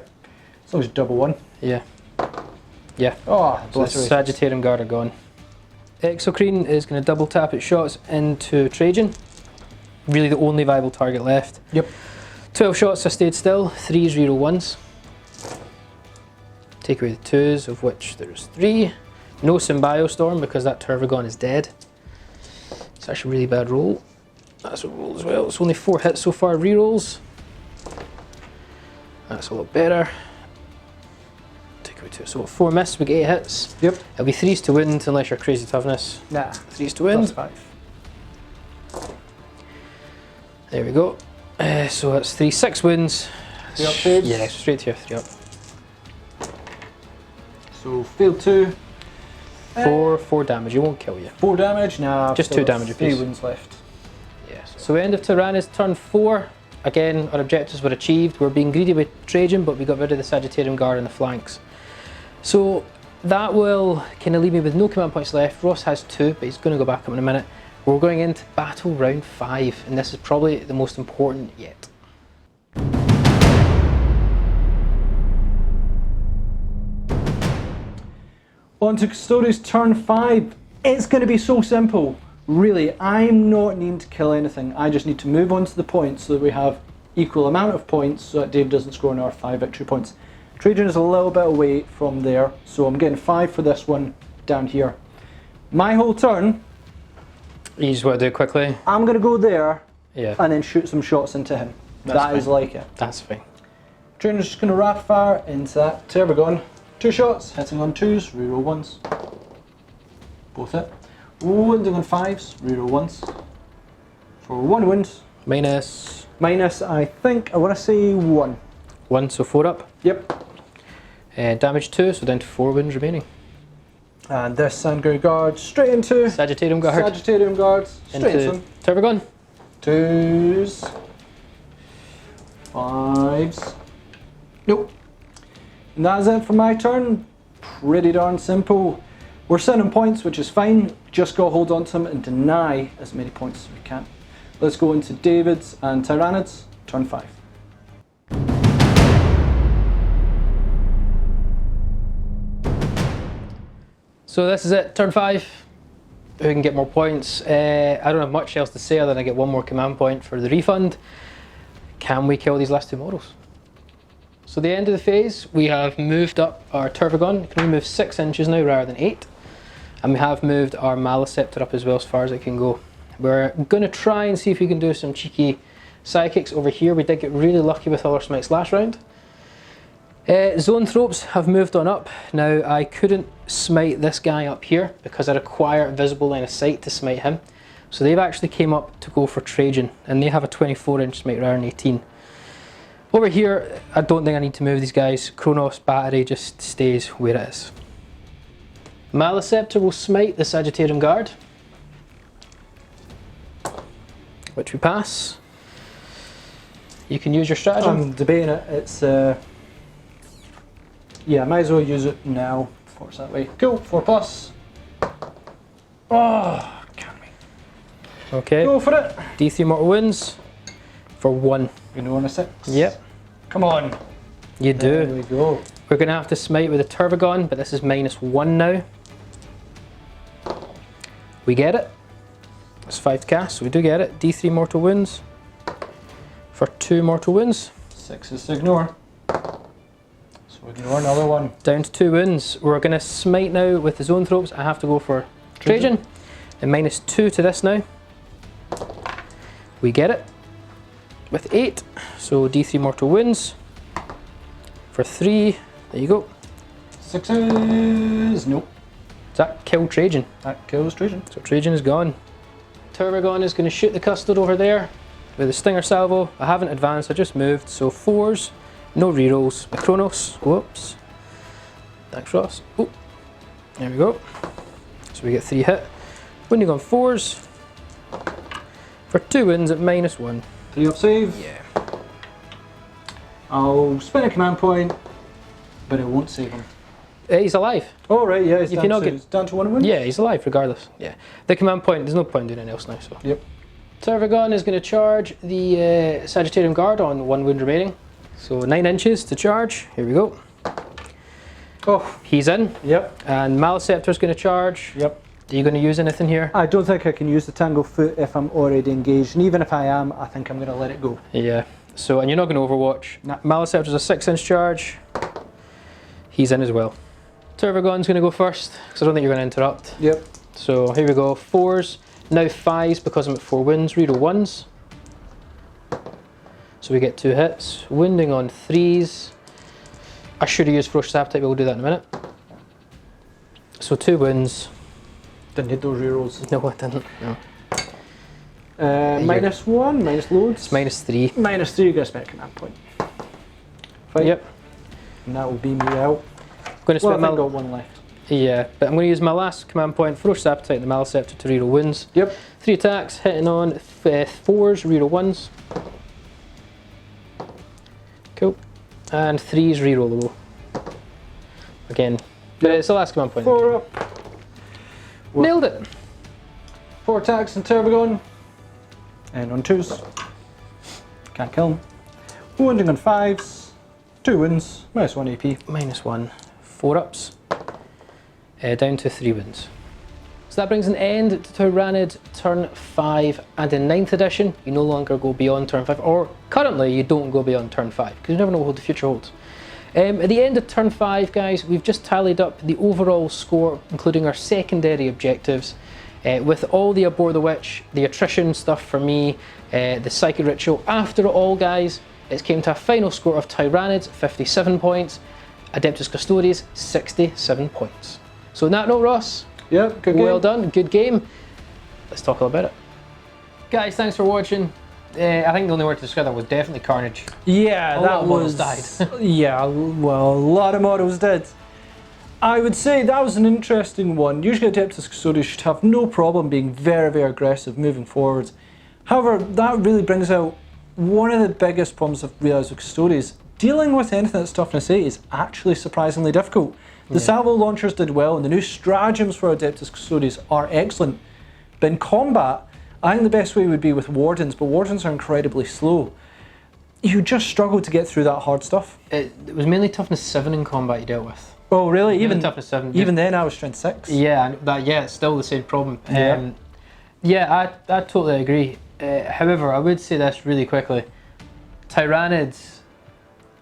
As long as you double 1. Yeah. Yeah. Oh, So the Sagittarium Guard are gone. Exocrine is going to double tap its shots into Trajan. Really the only viable target left. Yep. 12 shots, I stayed still. 3s, reroll 1s. Take away the 2s, of which there's 3. No Symbiostorm because that Tervagon is dead. It's actually a really bad roll. That's a roll as well. It's only 4 hits so far, rerolls. That's a lot better. Take away 2. So 4 miss, we get 8 hits. Yep. It'll be 3s to wound unless you're crazy toughness. Nah. 3s to wound. +5. There we go. So that's 3, 6 wounds. 3 upgrades. Yeah, straight to your 3 up. So fail 2. 4 damage, it won't kill you. 4 damage? Nah. Just 2 damage 3 apiece. wounds left. Yes. So end of Tyranids turn 4. Again, our objectives were achieved. We're being greedy with Trajan, but we got rid of the Sagittarium Guard on the flanks. So that will kind of leave me with no command points left. Ross has 2, but he's going to go back up in a minute. We're going into battle round 5, and this is probably the most important yet. On to Custodes turn 5. It's going to be so simple. Really, I'm not needing to kill anything. I just need to move on to the points so that we have equal amount of points so that Dave doesn't score another 5 victory points. Trajan is a little bit away from there, so I'm getting 5 for this one down here. My whole turn, You just want to do it quickly? I'm going to go there Yeah. and then shoot some shots into him. That is like it. That's fine. Trajan's just going to rapid fire into that Tervagon. 2 shots, hitting on 2s, reroll 1s. Both hit. Wounding on 5s, reroll 1s. For 1 wound. Minus. Minus, I think, I want to say 1. 1, so 4 up. Yep. Damage 2, so down to 4 wounds remaining. And this Sandgray Guard straight into Sagittarium Guard. Sagittarium Guards straight into Turbogon. 2s. 5s. Nope. And that's it for my turn. Pretty darn simple. We're sending points, which is fine. Just go hold on to them and deny as many points as we can. Let's go into David's and Tyranids, turn 5. So this is it, turn 5. Who can get more points? I don't have much else to say other than I get 1 more command point for the refund. Can we kill these last 2 models? So the end of the phase, we have moved up our Turbogon. It can only move 6 inches now rather than 8. And we have moved our Maleceptor up as well as far as it can go. We're going to try and see if we can do some cheeky psychics over here. We did get really lucky with our smites last round. Zoanthropes have moved on up. Now I couldn't smite this guy up here because I require visible line of sight to smite him. So they've actually came up to go for Trajan, and they have a 24-inch smite rather than 18. Over here, I don't think I need to move these guys. Kronos battery just stays where it is. Maleceptor will smite the Sagittarium Guard, which we pass. You can use your stratagem. I'm debating it. It's yeah, might as well use it now before it's that way. Cool, 4+. Oh, can we? Okay. Go for it. D3 mortal wounds for 1. You know, on a 6. Yep. Come on. You do. There we go. We're going to have to smite with a Turbogon, but this is -1 now. We get it. It's 5 to cast, so we do get it. D3 mortal wounds for 2 mortal wounds. 6 is to ignore. So ignore another one. Down to 2 wounds. We're going to smite now with the Zoanthropes. I have to go for Trajan. And -2 to this now. We get it with 8. So D3 mortal wounds for 3. There you go. 6s. Nope. Does that kill Trajan? That kills Trajan. So Trajan is gone. Turbogon is going to shoot the Custard over there with a Stinger Salvo. I haven't advanced, I just moved. So 4s, no rerolls. The Kronos, whoops. Thanks Ross. Oh, there we go. So we get 3 hit. Wounding on 4s for 2 wins at -1. 3 up save. Yeah. I'll spend a command point, but it won't save him. He's alive. Oh right, yeah, he's If down, you not to, get- he's down to 1 win. Yeah, he's alive regardless. Yeah. The command point, there's no point doing anything else now. So. Yep. Turbogon is going to charge the Sagittarium Guard on 1 wound remaining. So 9 inches to charge. Here we go. Oh, He's in. yep, And Maleceptor is going to charge. yep. Are you going to use anything here? I don't think I can use the Tangle Foot if I'm already engaged, and even if I am, I think I'm going to let it go. Yeah. So, and you're not going to Overwatch. Nah. Maleceptor's a 6-inch charge. He's in as well. Turbogon's going to go first, because I don't think you're going to interrupt. Yep. So here we go. 4s, now 5s because I'm at 4 wins. Reroll 1s. So we get 2 hits. Wounding on 3s. I should have used Ferocious Appetite, but we'll do that in a minute. So 2 wins. Didn't hit those rerolls. No, I didn't. No. -1, minus loads. It's -3. -3, you got to spend a command point. Fight. Yep. And that will beam me out. I'm going to Well, spend I've my got 1 left. yeah, but I'm going to use my last command point, Ferocious Appetite, and the Maleceptor to reroll wins. Yep. 3 attacks, hitting on 4s, reroll 1s. Cool. And 3s, rerollable. Again, but it's the last command point. 4 up. Nailed it! 4 attacks and Turbogon. And on 2s. Can't kill him. Wounding on 5s. 2 wins. -1 AP. -1. 4 ups. Down to 3 wins. So that brings an end to Tyranid turn 5, and in 9th edition you no longer go beyond turn 5, or currently you don't go beyond turn 5 because you never know what the future holds. At the end of turn 5, guys, we've just tallied up the overall score, including our secondary objectives, with all the Abhor the Witch, the attrition stuff for me, the Psychic Ritual. After it all, guys, it came to a final score of Tyranids 57 points, Adeptus Custodes 67 points. So on that note, Ross, Yep, good game. well done, good game. Let's talk all about it. Guys, thanks for watching. I think the only word to describe that was definitely carnage. Yeah, A lot of models died. Yeah, well, a lot of models did. I would say that was an interesting one. Usually Adeptus Custodes should have no problem being very, very aggressive moving forward. However, that really brings out one of the biggest problems I've realised with Custodes. Dealing with anything that's toughness 8 is actually surprisingly difficult. The salvo launchers did well, and the new stratagems for Adeptus Custodes are excellent. But in combat, I think the best way would be with wardens, but wardens are incredibly slow. You just struggle to get through that hard stuff. It was mainly toughness 7 in combat you dealt with. Oh really? Even toughness 7. Even then I was strength 6. Yeah, it's still the same problem. Yeah. Yeah, I totally agree. However, I would say this really quickly. Tyranids,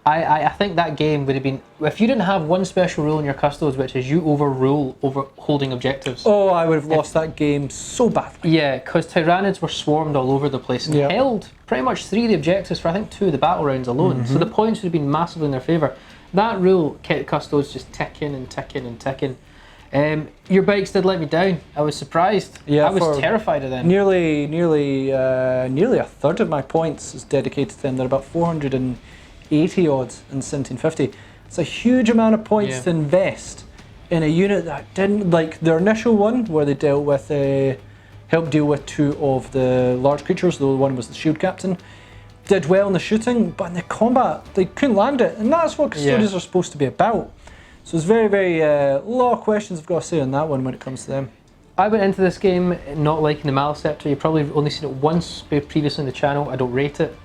I think that game would have been, if you didn't have one special rule in your Custodes, which is you overrule over holding objectives. Oh, I would have lost that game so badly. Yeah, because Tyranids were swarmed all over the place and held pretty much 3 of the objectives for I think 2 of the battle rounds alone. So the points would have been massively in their favour. That rule kept Custodes just ticking and ticking and ticking. Your bikes did let me down. I was surprised. Yeah, I was terrified of them. Nearly a third of my points is dedicated to them. They're about 480 odds in 1750. It's a huge amount of points to invest in a unit that didn't, like their initial one where they dealt with helped deal with 2 of the large creatures, though one was the shield captain. Did well in the shooting, but in the combat they couldn't land it, and that's what Custodes are supposed to be about. So it's very, very a lot of questions I've got to say on that one when it comes to them. I went into this game not liking the Maliceptor. You've probably only seen it once previously in the channel. I don't rate it.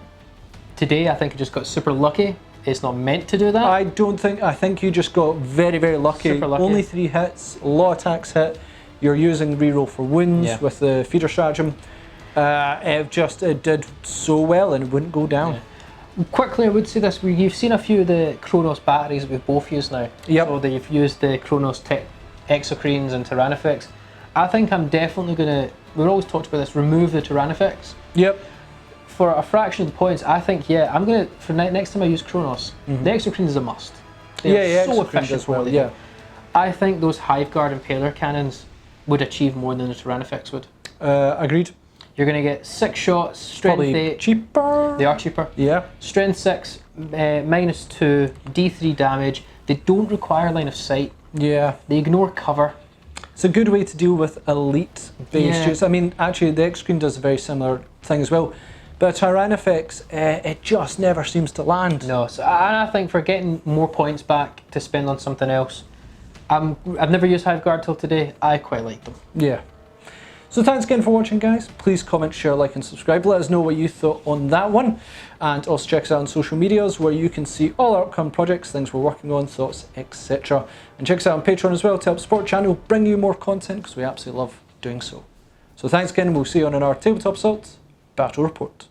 Today I think I just got super lucky. It's not meant to do that. I think you just got very, very lucky. Super lucky. Only 3 hits, a lot of attacks hit. You're using reroll for wounds with the feeder stratagem. It did so well and it wouldn't go down. Quickly, I would say this: you've seen a few of the Kronos batteries that we've both used now. Yep. So that you've used the Kronos Exocrines and Tyrannifex. I think I'm definitely going to. We've always talked about this. Remove the Tyrannifex. Yep. For a fraction of the points, I think I'm going to. For next time I use Kronos, the Exocrines is a must. They are so efficient. I think those Hive Guard Impaler cannons would achieve more than the Tyrannifex would. Agreed. You're going to get 6 shots, strength Probably 8. Cheaper. They are cheaper. Yeah. Strength 6, -2, D3 damage. They don't require line of sight. Yeah. They ignore cover. It's a good way to deal with elite based units. I mean, actually, the X-Screen does a very similar thing as well. But Tyrannifex, it just never seems to land. No, so I think for getting more points back to spend on something else, I've never used Hive Guard till today. I quite like them. Yeah. So thanks again for watching, guys. Please comment, share, like and subscribe. Let us know what you thought on that one. And also check us out on social medias where you can see all our upcoming projects, things we're working on, thoughts, etc. And check us out on Patreon as well to help support the channel, bring you more content because we absolutely love doing so. So thanks again, we'll see you on our Tabletop Assault Battle Report.